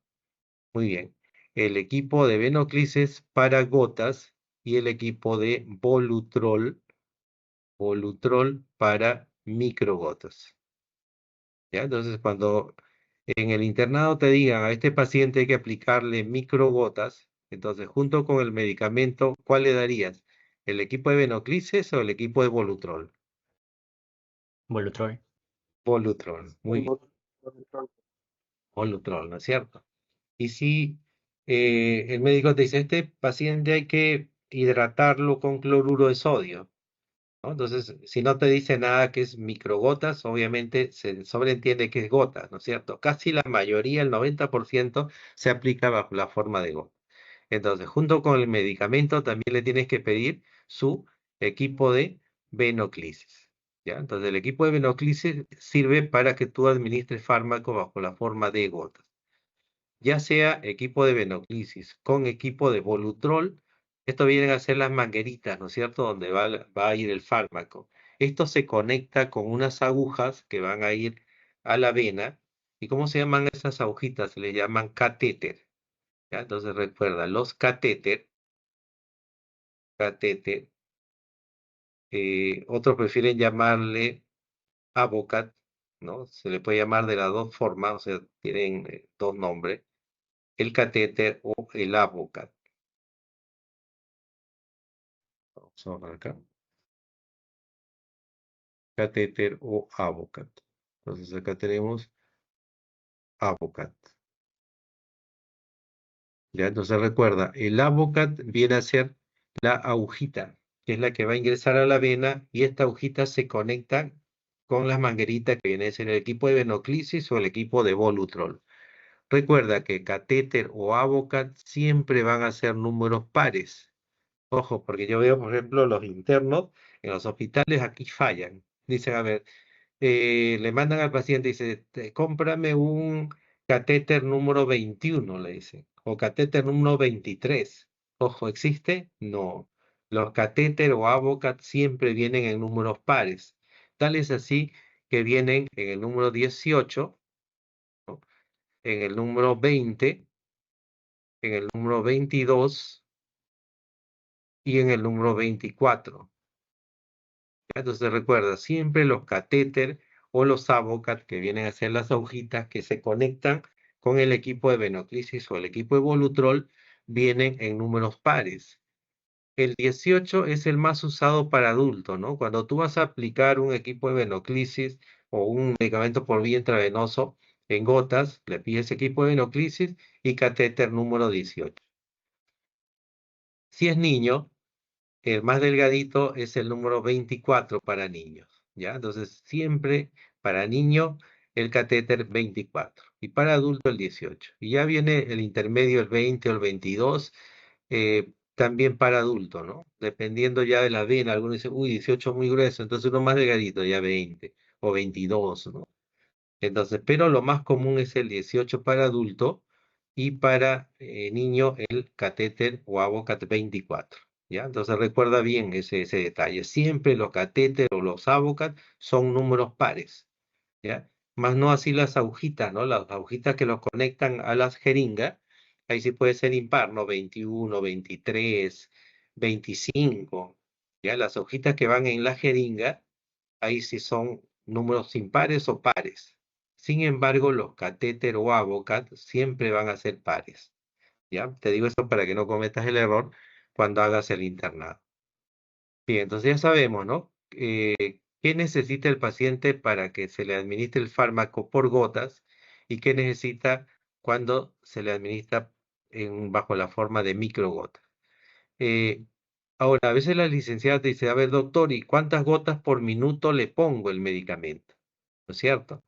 muy bien. El equipo de venoclisis para gotas y el equipo de Volutrol para microgotas. ¿Ya? Entonces, cuando en el internado te digan a este paciente hay que aplicarle microgotas, entonces junto con el medicamento, ¿cuál le darías? ¿El equipo de venoclisis o el equipo de Volutrol? Volutrol. Volutrol, muy bien, Volutrol, ¿no es cierto? Y si el médico te dice, este paciente hay que hidratarlo con cloruro de sodio, ¿no? Entonces, si no te dice nada que es microgotas, obviamente se sobreentiende que es gotas, ¿no es cierto? Casi la mayoría, el 90%, se aplica bajo la forma de gota. Entonces, junto con el medicamento, también le tienes que pedir su equipo de venoclisis, ¿ya? Entonces, el equipo de venoclisis sirve para que tú administres fármaco bajo la forma de gotas, ya sea equipo de venoclisis con equipo de Volutrol. Esto vienen a ser las mangueritas, ¿no es cierto?, donde va a ir el fármaco. Esto se conecta con unas agujas que van a ir a la vena. ¿Y cómo se llaman esas agujitas? Se les llaman catéter, ¿ya? Entonces recuerda, los catéter catéter. Otros prefieren llamarle Avocat, ¿no? Se le puede llamar de las dos formas, o sea, tienen dos nombres, el catéter o el Avocat. Vamos a ver acá. Catéter o Avocat. Entonces acá tenemos Avocat. ¿Ya? Entonces recuerda, el Avocat viene a ser la agujita, que es la que va a ingresar a la vena, y esta agujita se conecta con las mangueritas que viene a ser el equipo de venoclisis o el equipo de Volutrol. Recuerda que catéter o Avocat siempre van a ser números pares. Ojo, porque yo veo, por ejemplo, los internos en los hospitales aquí fallan. Dicen, a ver, le mandan al paciente y dice, cómprame un catéter número 21, le dicen, o catéter número 23. Ojo, ¿existe? No. Los catéter o Avocat siempre vienen en números pares. Tal es así que vienen en el número 18, ¿no? En el número 20, en el número 22 y en el número 24. Entonces recuerda, siempre los catéter o los Avocat, que vienen a ser las agujitas que se conectan con el equipo de venoclisis o el equipo de Volutrol, vienen en números pares. El 18 es el más usado para adultos, ¿no? Cuando tú vas a aplicar un equipo de venoclisis o un medicamento por vía intravenoso en gotas, le pides equipo de venoclisis y catéter número 18. Si es niño, el más delgadito es el número 24 para niños, ¿ya? Entonces, siempre para niño el catéter 24 y para adulto el 18. Y ya viene el intermedio, el 20 o el 22, también para adulto, ¿no? Dependiendo ya de la vena, algunos dicen, uy, 18 muy grueso, entonces uno más delgadito, ya 20 o 22, ¿no? Entonces, pero lo más común es el 18 para adulto y para niño el catéter o Avocat 24. ¿Ya? Entonces recuerda bien ese detalle. Siempre los catéter o los Avocat son números pares. ¿Ya? Más no así las agujitas, ¿no? Las agujitas que los conectan a las jeringas, ahí sí puede ser impar, ¿no? 21, 23, 25. ¿Ya? Las agujitas que van en la jeringa, ahí sí son números impares o pares. Sin embargo, los catéter o Avocat siempre van a ser pares. ¿Ya? Te digo esto para que no cometas el error cuando hagas el internado. Bien, entonces ya sabemos, ¿no? ¿Qué necesita el paciente para que se le administre el fármaco por gotas y qué necesita cuando se le administra bajo la forma de microgotas? Eh, Ahora, a veces la licenciada te dice, a ver, doctor, ¿y cuántas gotas por minuto le pongo el medicamento? ¿No es cierto?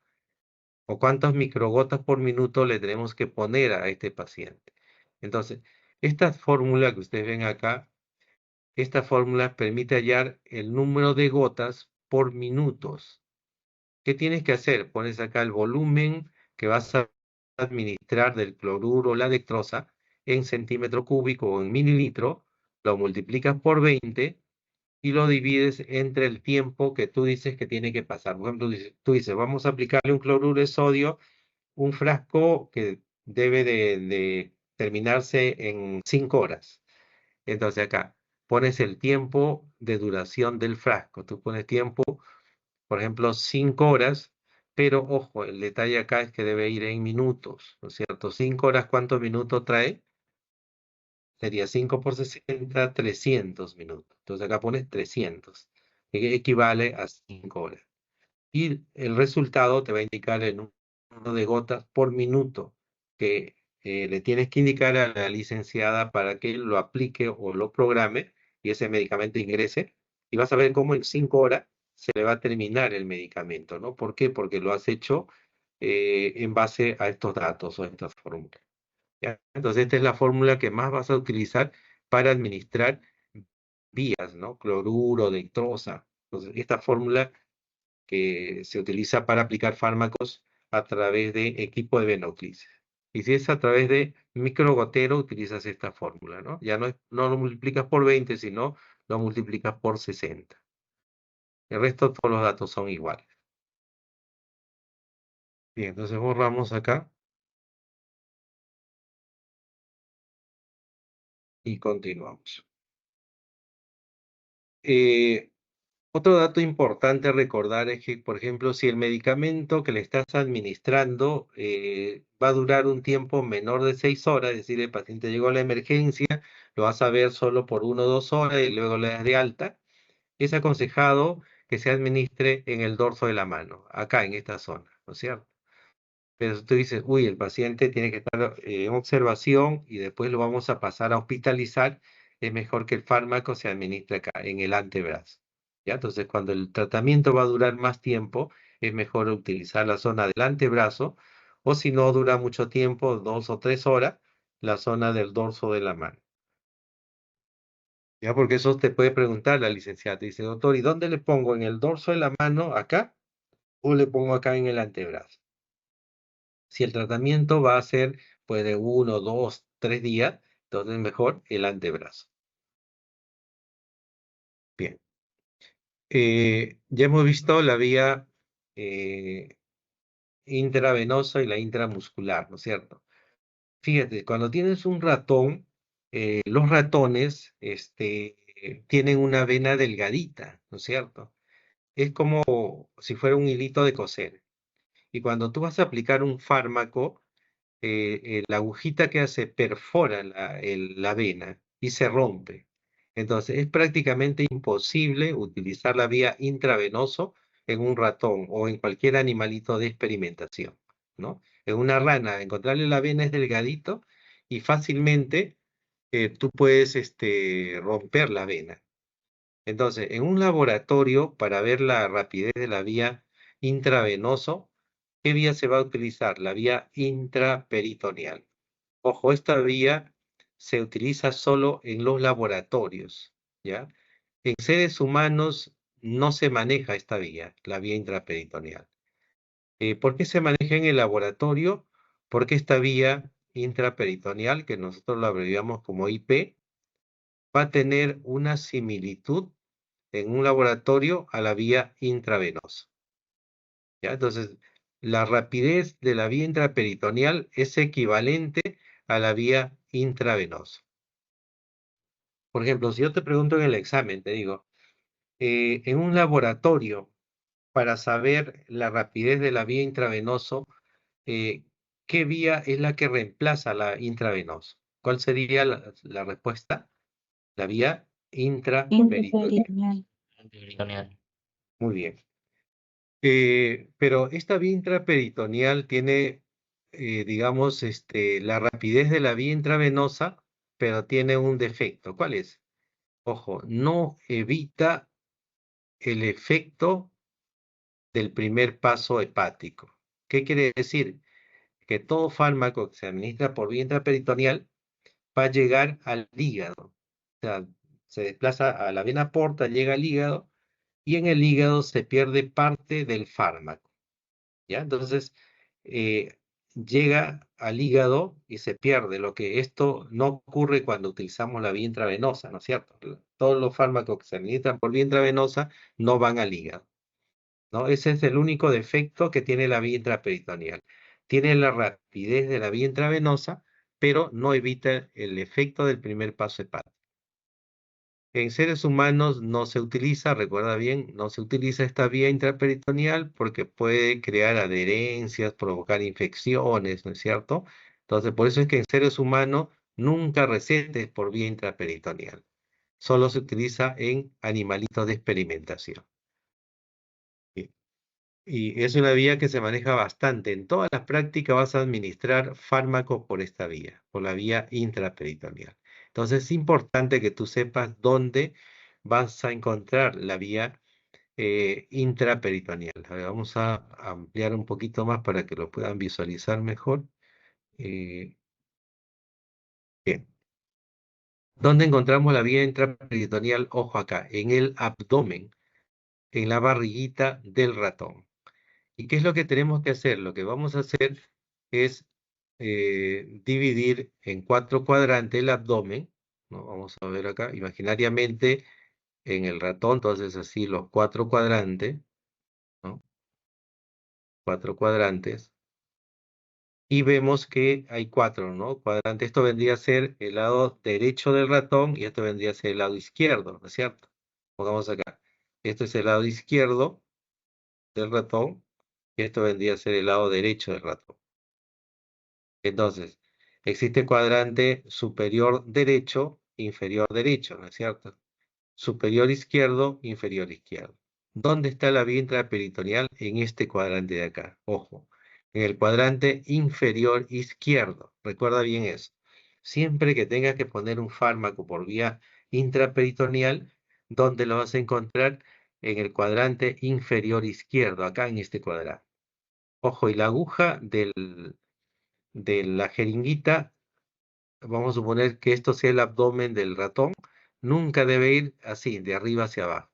¿O cuántas microgotas por minuto le tenemos que poner a este paciente? Entonces, esta fórmula que ustedes ven acá, esta fórmula permite hallar el número de gotas por minutos. ¿Qué tienes que hacer? Pones acá el volumen que vas a administrar del cloruro o la dextrosa en centímetro cúbico o en mililitro, lo multiplicas por 20 y lo divides entre el tiempo que tú dices que tiene que pasar. Por ejemplo, tú dices, vamos a aplicarle un cloruro de sodio, un frasco que debe de terminarse en 5 horas. Entonces acá pones el tiempo de duración del frasco. Tú pones tiempo, por ejemplo, 5 horas, pero ojo, el detalle acá es que debe ir en minutos, ¿no es cierto? 5 horas, ¿cuántos minutos trae? Sería 5 por 60, 300 minutos. Entonces acá pones 300, que equivale a 5 horas. Y el resultado te va a indicar el número de gotas por minuto que le tienes que indicar a la licenciada para que lo aplique o lo programe y ese medicamento ingrese. Y vas a ver cómo en 5 horas se le va a terminar el medicamento, ¿no? ¿Por qué? Porque lo has hecho en base a estos datos o a esta fórmula. ¿Ya? Entonces, esta es la fórmula que más vas a utilizar para administrar vías, ¿no? Cloruro, dextrosa. Entonces, esta fórmula que se utiliza para aplicar fármacos a través de equipo de venoclisis. Y si es a través de microgotero, utilizas esta fórmula, ¿no? Ya no lo multiplicas por 20, sino lo multiplicas por 60. El resto, todos los datos son iguales. Bien, entonces borramos acá y continuamos. Otro dato importante a recordar es que, por ejemplo, si el medicamento que le estás administrando va a durar un tiempo menor de 6 horas, es decir, el paciente llegó a la emergencia, lo vas a ver solo por 1 o 2 horas y luego le das de alta, es aconsejado que se administre en el dorso de la mano, acá en esta zona, ¿no es cierto? Pero si tú dices, uy, el paciente tiene que estar en observación y después lo vamos a pasar a hospitalizar, es mejor que el fármaco se administre acá, en el antebrazo. ¿Ya? Entonces, cuando el tratamiento va a durar más tiempo, es mejor utilizar la zona del antebrazo, o si no dura mucho tiempo, 2 o 3 horas, la zona del dorso de la mano. ¿Ya? Porque eso te puede preguntar la licenciada. Te dice, doctor, ¿y dónde le pongo? ¿En el dorso de la mano, acá? ¿O le pongo acá en el antebrazo? Si el tratamiento va a ser pues de 1, 2, 3 días, entonces mejor el antebrazo. Bien. Ya hemos visto la vía eh, intravenosa y la intramuscular, ¿no es cierto? Fíjate, cuando tienes un ratón, los ratones tienen una vena delgadita, ¿no es cierto? Es como si fuera un hilito de coser. Y cuando tú vas a aplicar un fármaco, la agujita que hace perfora la vena y se rompe. Entonces es prácticamente imposible utilizar la vía intravenoso en un ratón o en cualquier animalito de experimentación, ¿no? En una rana, encontrarle la vena es delgadito y fácilmente tú puedes romper la vena. Entonces, en un laboratorio, para ver la rapidez de la vía intravenoso, ¿qué vía se va a utilizar? La vía intraperitoneal. Ojo, esta vía se utiliza solo en los laboratorios, ¿ya? En seres humanos no se maneja esta vía, la vía intraperitoneal. ¿Por qué se maneja en el laboratorio? Porque esta vía intraperitoneal, que nosotros la abreviamos como IP, va a tener una similitud en un laboratorio a la vía intravenosa. ¿Ya? Entonces, la rapidez de la vía intraperitoneal es equivalente a la vía intravenosa. Por ejemplo, si yo te pregunto en el examen, te digo, en un laboratorio, para saber la rapidez de la vía intravenosa, ¿qué vía es la que reemplaza la intravenosa? ¿Cuál sería la respuesta? La vía intraperitoneal. Intraperitoneal. Antiperitoneal. Muy bien. Pero esta vía intraperitoneal tiene, digamos, la rapidez de la vía intravenosa, pero tiene un defecto. ¿Cuál es? Ojo, no evita el efecto del primer paso hepático. ¿Qué quiere decir? Que todo fármaco que se administra por vía intraperitoneal va a llegar al hígado. O sea, se desplaza a la vena porta, llega al hígado y en el hígado se pierde parte del fármaco. ¿Ya? Entonces, eh, llega al hígado y se pierde, lo que esto no ocurre cuando utilizamos la vía intravenosa, ¿no es cierto? Todos los fármacos que se administran por vía intravenosa no van al hígado, ¿no? Ese es el único defecto que tiene la vía intraperitoneal. Tiene la rapidez de la vía intravenosa, pero no evita el efecto del primer paso hepático. En seres humanos no se utiliza, recuerda bien, no se utiliza esta vía intraperitoneal porque puede crear adherencias, provocar infecciones, ¿no es cierto? Entonces, por eso es que en seres humanos nunca recetes por vía intraperitoneal. Solo se utiliza en animalitos de experimentación. Y y es una vía que se maneja bastante. En todas las prácticas vas a administrar fármacos por esta vía, por la vía intraperitoneal. Entonces es importante que tú sepas dónde vas a encontrar la vía intraperitoneal. A ver, vamos a ampliar un poquito más para que lo puedan visualizar mejor. Eh, bien. ¿Dónde encontramos la vía intraperitoneal? Ojo acá, en el abdomen, en la barriguita del ratón. ¿Y qué es lo que tenemos que hacer? Lo que vamos a hacer es dividir en 4 cuadrantes el abdomen, ¿no? Vamos a ver acá, imaginariamente en el ratón, entonces así los 4 cuadrantes, ¿no? 4 cuadrantes. Y vemos que hay 4, ¿no? Cuadrantes. Esto vendría a ser el lado derecho del ratón y esto vendría a ser el lado izquierdo, ¿no es cierto? Pongamos acá. Esto es el lado izquierdo del ratón y esto vendría a ser el lado derecho del ratón. Entonces, existe cuadrante superior derecho, inferior derecho, ¿no es cierto? Superior izquierdo, inferior izquierdo. ¿Dónde está la vía intraperitoneal? En este cuadrante de acá. Ojo, en el cuadrante inferior izquierdo. Recuerda bien eso. Siempre que tengas que poner un fármaco por vía intraperitoneal, ¿dónde lo vas a encontrar? En el cuadrante inferior izquierdo, acá en este cuadrante. Ojo, y la aguja de la jeringuita, vamos a suponer que esto sea el abdomen del ratón, nunca debe ir así, de arriba hacia abajo.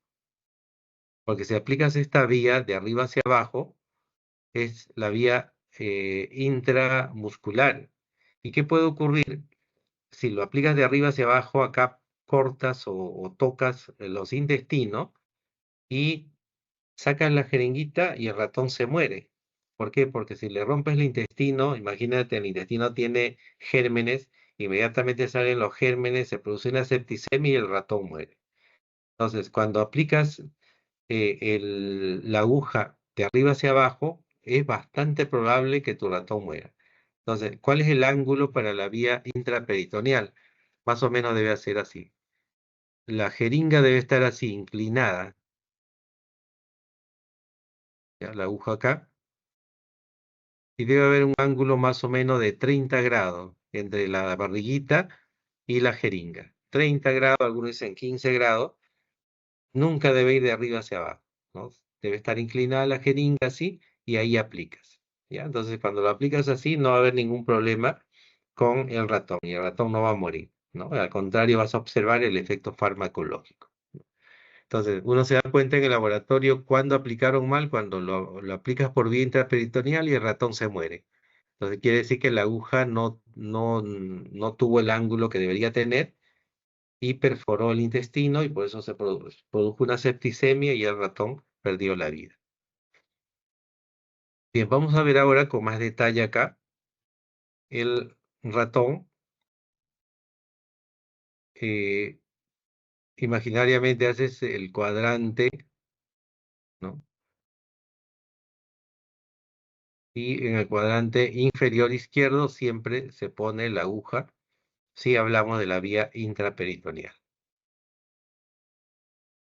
Porque si aplicas esta vía de arriba hacia abajo, es la vía intramuscular. ¿Y qué puede ocurrir? Si lo aplicas de arriba hacia abajo, acá cortas o tocas los intestinos y sacas la jeringuita y el ratón se muere. ¿Por qué? Porque si le rompes el intestino, imagínate, el intestino tiene gérmenes, inmediatamente salen los gérmenes, se produce una septicemia y el ratón muere. Entonces, cuando aplicas la aguja de arriba hacia abajo, es bastante probable que tu ratón muera. Entonces, ¿cuál es el ángulo para la vía intraperitoneal? Más o menos debe ser así. La jeringa debe estar así, inclinada. ¿Ya? La aguja acá. Y debe haber un ángulo más o menos de 30 grados entre la barriguita y la jeringa. 30 grados, algunos dicen 15 grados. Nunca debe ir de arriba hacia abajo, ¿no? Debe estar inclinada la jeringa así y ahí aplicas, ¿ya? Entonces, cuando lo aplicas así, no va a haber ningún problema con el ratón y el ratón no va a morir, ¿no? Al contrario, vas a observar el efecto farmacológico. Entonces, uno se da cuenta en el laboratorio cuando aplicaron mal, cuando lo aplicas por vía intraperitoneal y el ratón se muere. Entonces, quiere decir que la aguja no tuvo el ángulo que debería tener y perforó el intestino y por eso se produjo una septicemia y el ratón perdió la vida. Bien, vamos a ver ahora con más detalle acá. El ratón, eh, imaginariamente haces el cuadrante, ¿no? Y en el cuadrante inferior izquierdo siempre se pone la aguja si hablamos de la vía intraperitoneal.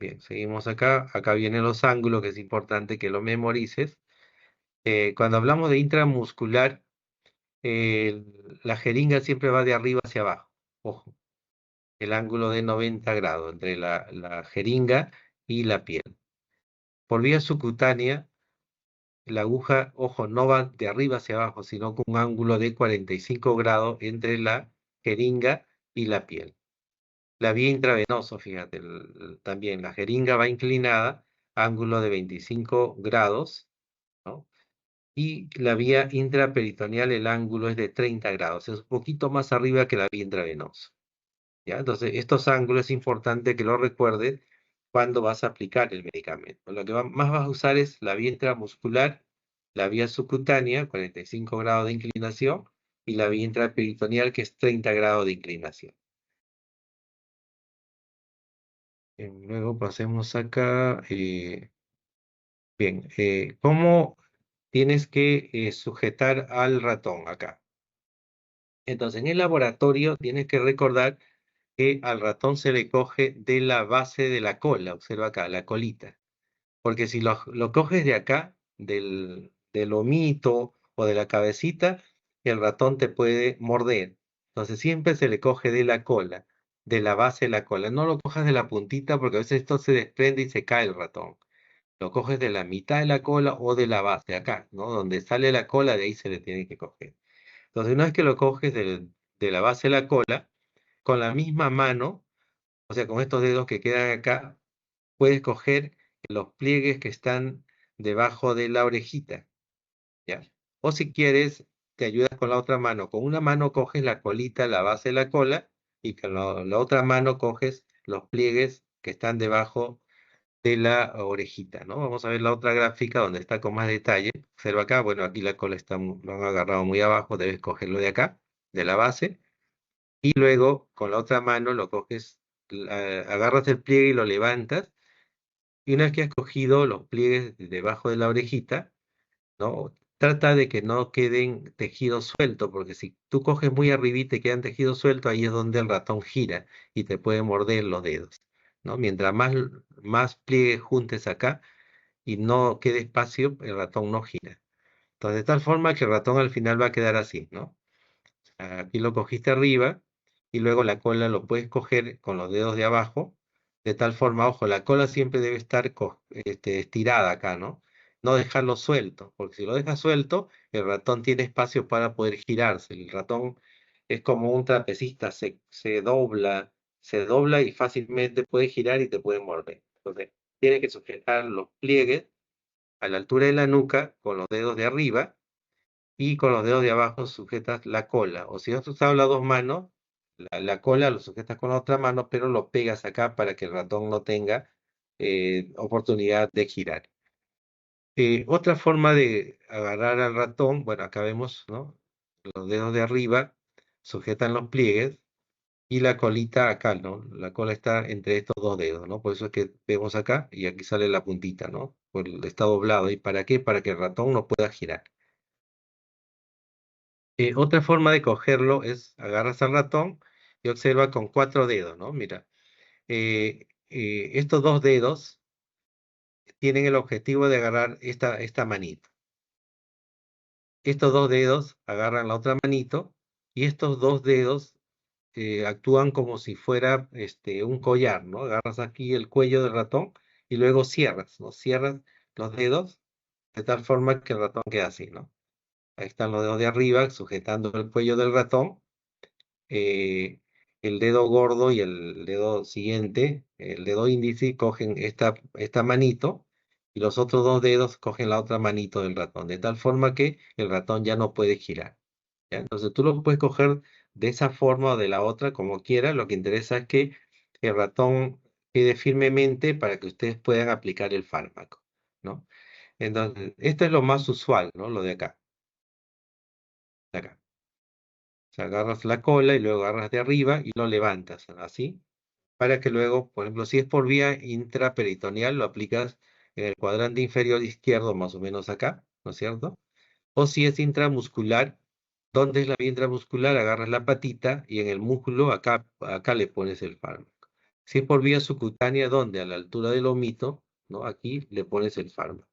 Bien, seguimos acá. Acá vienen los ángulos, que es importante que lo memorices. Cuando hablamos de intramuscular, la jeringa siempre va de arriba hacia abajo. Ojo, el ángulo de 90 grados entre la jeringa y la piel. Por vía subcutánea, la aguja, ojo, no va de arriba hacia abajo, sino con un ángulo de 45 grados entre la jeringa y la piel. La vía intravenosa, fíjate, también la jeringa va inclinada, ángulo de 25 grados, ¿no? Y la vía intraperitoneal, el ángulo es de 30 grados, es un poquito más arriba que la vía intravenosa. ¿Ya? Entonces, estos ángulos es importante que lo recuerdes cuando vas a aplicar el medicamento. Lo que más vas a usar es la vía intramuscular, la vía subcutánea, 45 grados de inclinación, y la vía intraperitoneal, que es 30 grados de inclinación. Luego pasemos acá. Bien, ¿cómo tienes que sujetar al ratón acá? Entonces, en el laboratorio tienes que recordar que al ratón se le coge de la base de la cola, observa acá, la colita. Porque si lo coges de acá, del lomito o de la cabecita, el ratón te puede morder. Entonces siempre se le coge de la cola, de la base de la cola. No lo cojas de la puntita porque a veces esto se desprende y se cae el ratón. Lo coges de la mitad de la cola o de la base, acá, ¿no? Donde sale la cola, de ahí se le tiene que coger. Entonces una vez que lo coges de la base de la cola, con la misma mano, o sea, con estos dedos que quedan acá, puedes coger los pliegues que están debajo de la orejita, ¿ya? O si quieres, te ayudas con la otra mano. Con una mano coges la colita, la base de la cola, y con la otra mano coges los pliegues que están debajo de la orejita, ¿no? Vamos a ver la otra gráfica donde está con más detalle. Observa acá, bueno, aquí la cola está, lo han agarrado muy abajo, debes cogerlo de acá, de la base, y luego con la otra mano lo coges, agarras el pliegue y lo levantas, Y una vez que has cogido los pliegues debajo de la orejita, ¿no? Trata de que no queden tejidos sueltos, porque si tú coges muy arribita y quedan tejidos sueltos, ahí es donde el ratón gira y te puede morder los dedos, ¿no? Mientras más pliegues juntes acá y no quede espacio, el ratón no gira. Entonces, de tal forma que el ratón al final va a quedar así, ¿no? Aquí lo cogiste arriba y luego la cola lo puedes coger con los dedos de abajo, de tal forma, ojo, la cola siempre debe estar estirada acá, ¿no? No dejarlo suelto, porque si lo dejas suelto, el ratón tiene espacio para poder girarse. El ratón es como un trapecista, se dobla y fácilmente puede girar y te puede morder. Entonces, tienes que sujetar los pliegues a la altura de la nuca con los dedos de arriba y con los dedos de abajo sujetas la cola. O si has usado las dos manos, la cola lo sujetas con la otra mano, pero lo pegas acá para que el ratón no tenga oportunidad de girar. Otra forma de agarrar al ratón, bueno, acá vemos, ¿no? Los dedos de arriba sujetan los pliegues y la colita acá, ¿no? La cola está entre estos dos dedos, ¿no? Por eso es que vemos acá y aquí sale la puntita, ¿no? Está doblado. ¿Y para qué? Para que el ratón no pueda girar. Otra forma de cogerlo es agarras al ratón y observa con 4 dedos, ¿no? Mira, estos 2 dedos tienen el objetivo de agarrar esta manito. Estos 2 dedos agarran la otra manito y estos 2 dedos actúan como si fuera un collar, ¿no? Agarras aquí el cuello del ratón y luego cierras, ¿no? Cierras los dedos de tal forma que el ratón queda así, ¿no? Ahí están los dedos de arriba sujetando el cuello del ratón. El dedo gordo y el dedo siguiente, el dedo índice, cogen esta manito y los otros 2 dedos cogen la otra manito del ratón, de tal forma que el ratón ya no puede girar, ¿ya? Entonces tú lo puedes coger de esa forma o de la otra, como quieras. Lo que interesa es que el ratón quede firmemente para que ustedes puedan aplicar el fármaco, ¿no? Entonces, esto es lo más usual, ¿no? Lo de acá. O sea, agarras la cola y luego agarras de arriba y lo levantas, así, para que luego, por ejemplo, si es por vía intraperitoneal, lo aplicas en el cuadrante inferior izquierdo, más o menos acá, ¿no es cierto? O si es intramuscular, ¿dónde es la vía intramuscular? Agarras la patita y en el músculo, acá le pones el fármaco. Si es por vía subcutánea, ¿dónde? A la altura del omito, ¿no? Aquí le pones el fármaco.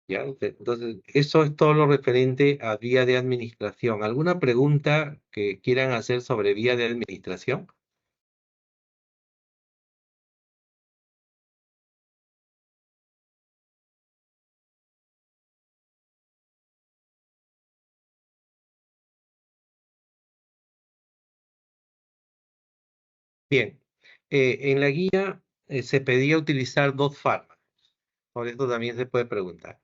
¿Ya? Entonces, eso es todo lo referente a vía de administración. ¿Alguna pregunta que quieran hacer sobre vía de administración? Bien, en la guía se pedía utilizar 2 fármacos. Por esto también se puede preguntar,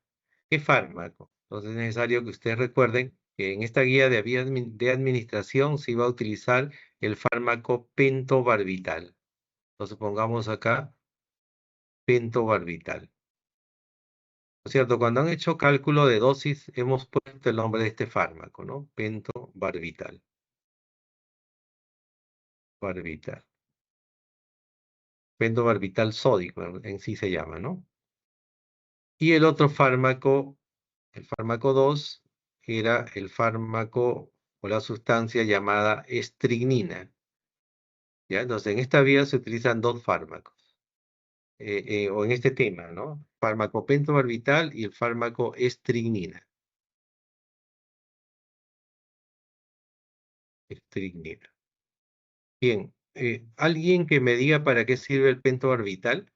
¿qué fármaco? Entonces es necesario que ustedes recuerden que en esta guía de vía de administración se iba a utilizar el fármaco pentobarbital. Entonces pongamos acá pentobarbital. ¿No es cierto? Cuando han hecho cálculo de dosis, hemos puesto el nombre de este fármaco, ¿no? Pentobarbital. Barbital. Pentobarbital sódico en sí se llama, ¿no? Y el otro fármaco, el fármaco 2, era el fármaco o la sustancia llamada estricnina. ¿Ya? Entonces, en esta vía se utilizan 2 fármacos, o en este tema, ¿no? Fármaco pentobarbital y el fármaco estricnina. Estricnina. Bien, ¿alguien que me diga para qué sirve el pentobarbital?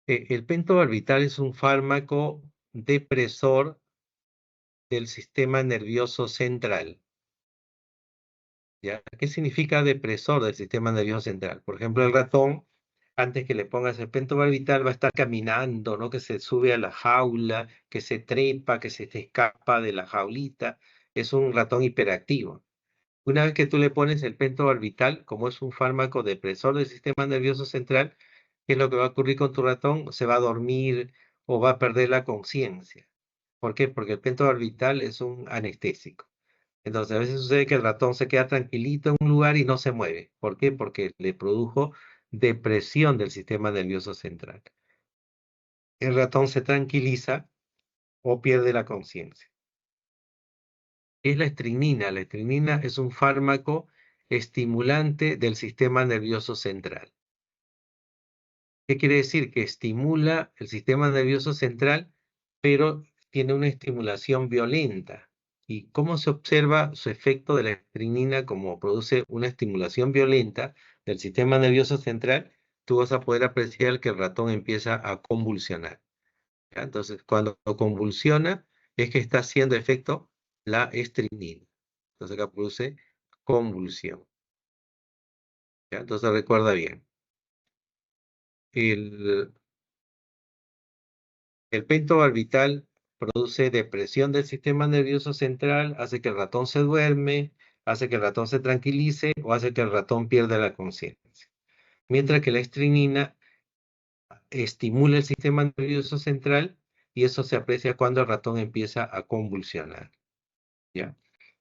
El pentobarbital es un fármaco depresor del sistema nervioso central. ¿Ya? ¿Qué significa depresor del sistema nervioso central? Por ejemplo, el ratón, antes que le pongas el pentobarbital, va a estar caminando, ¿no? Que se sube a la jaula, que se trepa, que se te escapa de la jaulita. Es un ratón hiperactivo. Una vez que tú le pones el pentobarbital, como es un fármaco depresor del sistema nervioso central, ¿qué es lo que va a ocurrir con tu ratón? Se va a dormir o va a perder la conciencia. ¿Por qué? Porque el pentobarbital es un anestésico. Entonces, a veces sucede que el ratón se queda tranquilito en un lugar y no se mueve. ¿Por qué? Porque le produjo depresión del sistema nervioso central. El ratón se tranquiliza o pierde la conciencia. ¿Qué es la estrinina? La estrinina es un fármaco estimulante del sistema nervioso central. ¿Qué quiere decir? Que estimula el sistema nervioso central, pero tiene una estimulación violenta. ¿Y cómo se observa su efecto de la estrinina como produce una estimulación violenta del sistema nervioso central? Tú vas a poder apreciar que el ratón empieza a convulsionar, ¿ya? Entonces, cuando convulsiona, es que está haciendo efecto la estrinina. Entonces, acá produce convulsión, ¿ya? Entonces, recuerda bien. El pentobarbital produce depresión del sistema nervioso central, hace que el ratón se duerme, hace que el ratón se tranquilice o hace que el ratón pierda la conciencia. Mientras que la estrinina estimula el sistema nervioso central y eso se aprecia cuando el ratón empieza a convulsionar, ¿ya?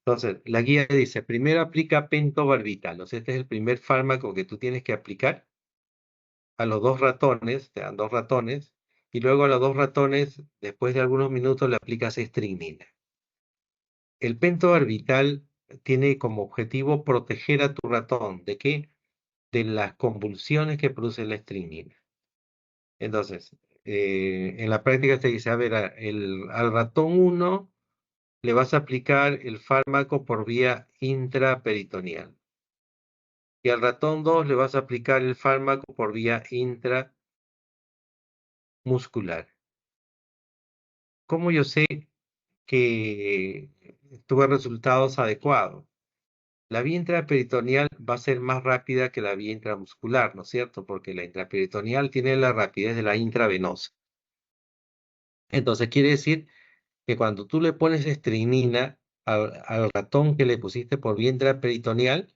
Entonces, la guía dice, primero aplica pentobarbital. O sea, este es el primer fármaco que tú tienes que aplicar a los dos ratones, te dan dos ratones, y luego a los dos ratones, después de algunos minutos, le aplicas estrinina. El pentobarbital tiene como objetivo proteger a tu ratón. ¿De qué? De las convulsiones que produce la estrinina. Entonces, en la práctica se dice, a ver, al ratón 1 le vas a aplicar el fármaco por vía intraperitoneal. Y al ratón 2 le vas a aplicar el fármaco por vía intramuscular. ¿Cómo yo sé que tuve resultados adecuados? La vía intraperitoneal va a ser más rápida que la vía intramuscular, ¿no es cierto? Porque la intraperitoneal tiene la rapidez de la intravenosa. Entonces quiere decir que cuando tú le pones estrinina al ratón que le pusiste por vía intraperitoneal,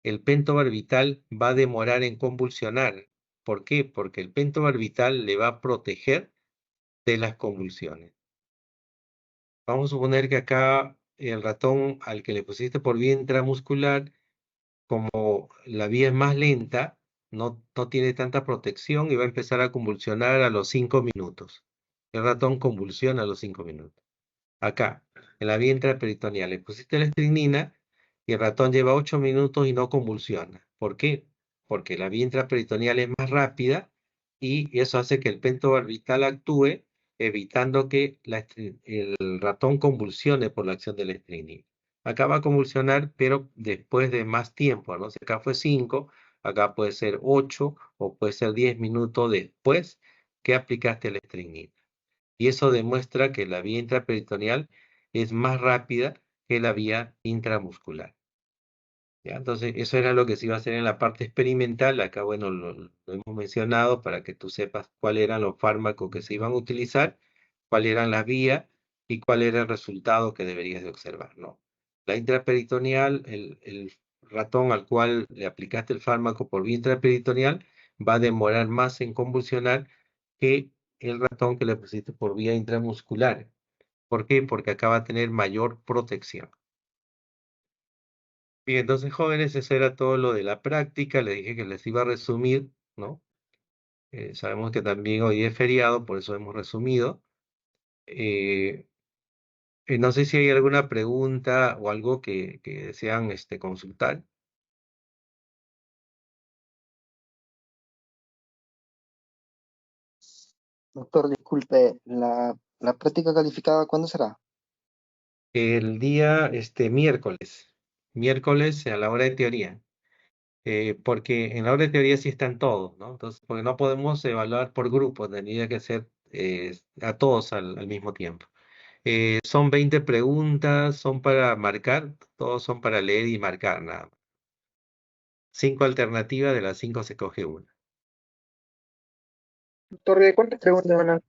el pentobarbital va a demorar en convulsionar. ¿Por qué? Porque el pentobarbital le va a proteger de las convulsiones. Vamos a suponer que acá el ratón al que le pusiste por vía intramuscular, como la vía es más lenta, no tiene tanta protección y va a empezar a convulsionar a los 5 minutos. El ratón convulsiona a los 5 minutos. Acá, en la vía intraperitoneal, le pusiste la estrinina y el ratón lleva 8 minutos y no convulsiona. ¿Por qué? Porque la vía intraperitoneal es más rápida y eso hace que el pentobarbital actúe evitando que el ratón convulsione por la acción de la estrinina. Acá va a convulsionar, pero después de más tiempo, ¿no? Si acá fue 5, acá puede ser 8 o puede ser 10 minutos después que aplicaste la estrinina. Y eso demuestra que la vía intraperitoneal es más rápida que la vía intramuscular, ¿ya? Entonces, eso era lo que se iba a hacer en la parte experimental. Acá, bueno, lo hemos mencionado para que tú sepas cuáles eran los fármacos que se iban a utilizar, cuáles eran las vías y cuál era el resultado que deberías de observar, ¿no? La intraperitoneal, el ratón al cual le aplicaste el fármaco por vía intraperitoneal va a demorar más en convulsionar que el ratón que le pusiste por vía intramuscular. ¿Por qué? Porque acá va a tener mayor protección. Bien, entonces, jóvenes, eso era todo lo de la práctica. Les dije que les iba a resumir, ¿no? Sabemos que también hoy es feriado, por eso hemos resumido. Eh, no sé si hay alguna pregunta o algo que desean consultar. Doctor, disculpe, la práctica calificada, ¿cuándo será? El día miércoles a la hora de teoría. Porque en la hora de teoría sí están todos, ¿no? Entonces, porque no podemos evaluar por grupos, tendría que ser a todos al mismo tiempo. Son 20 preguntas, son para marcar, todos son para leer y marcar, nada más. 5 alternativas, de las 5 se coge una. Doctor, ¿de cuántas preguntas van a...?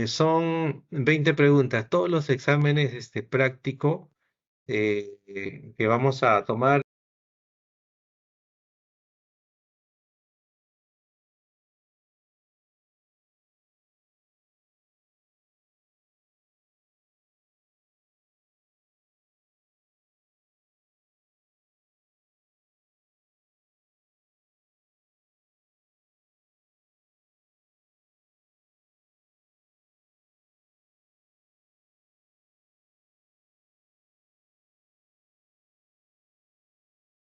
Son 20 preguntas. Todos los exámenes prácticos que vamos a tomar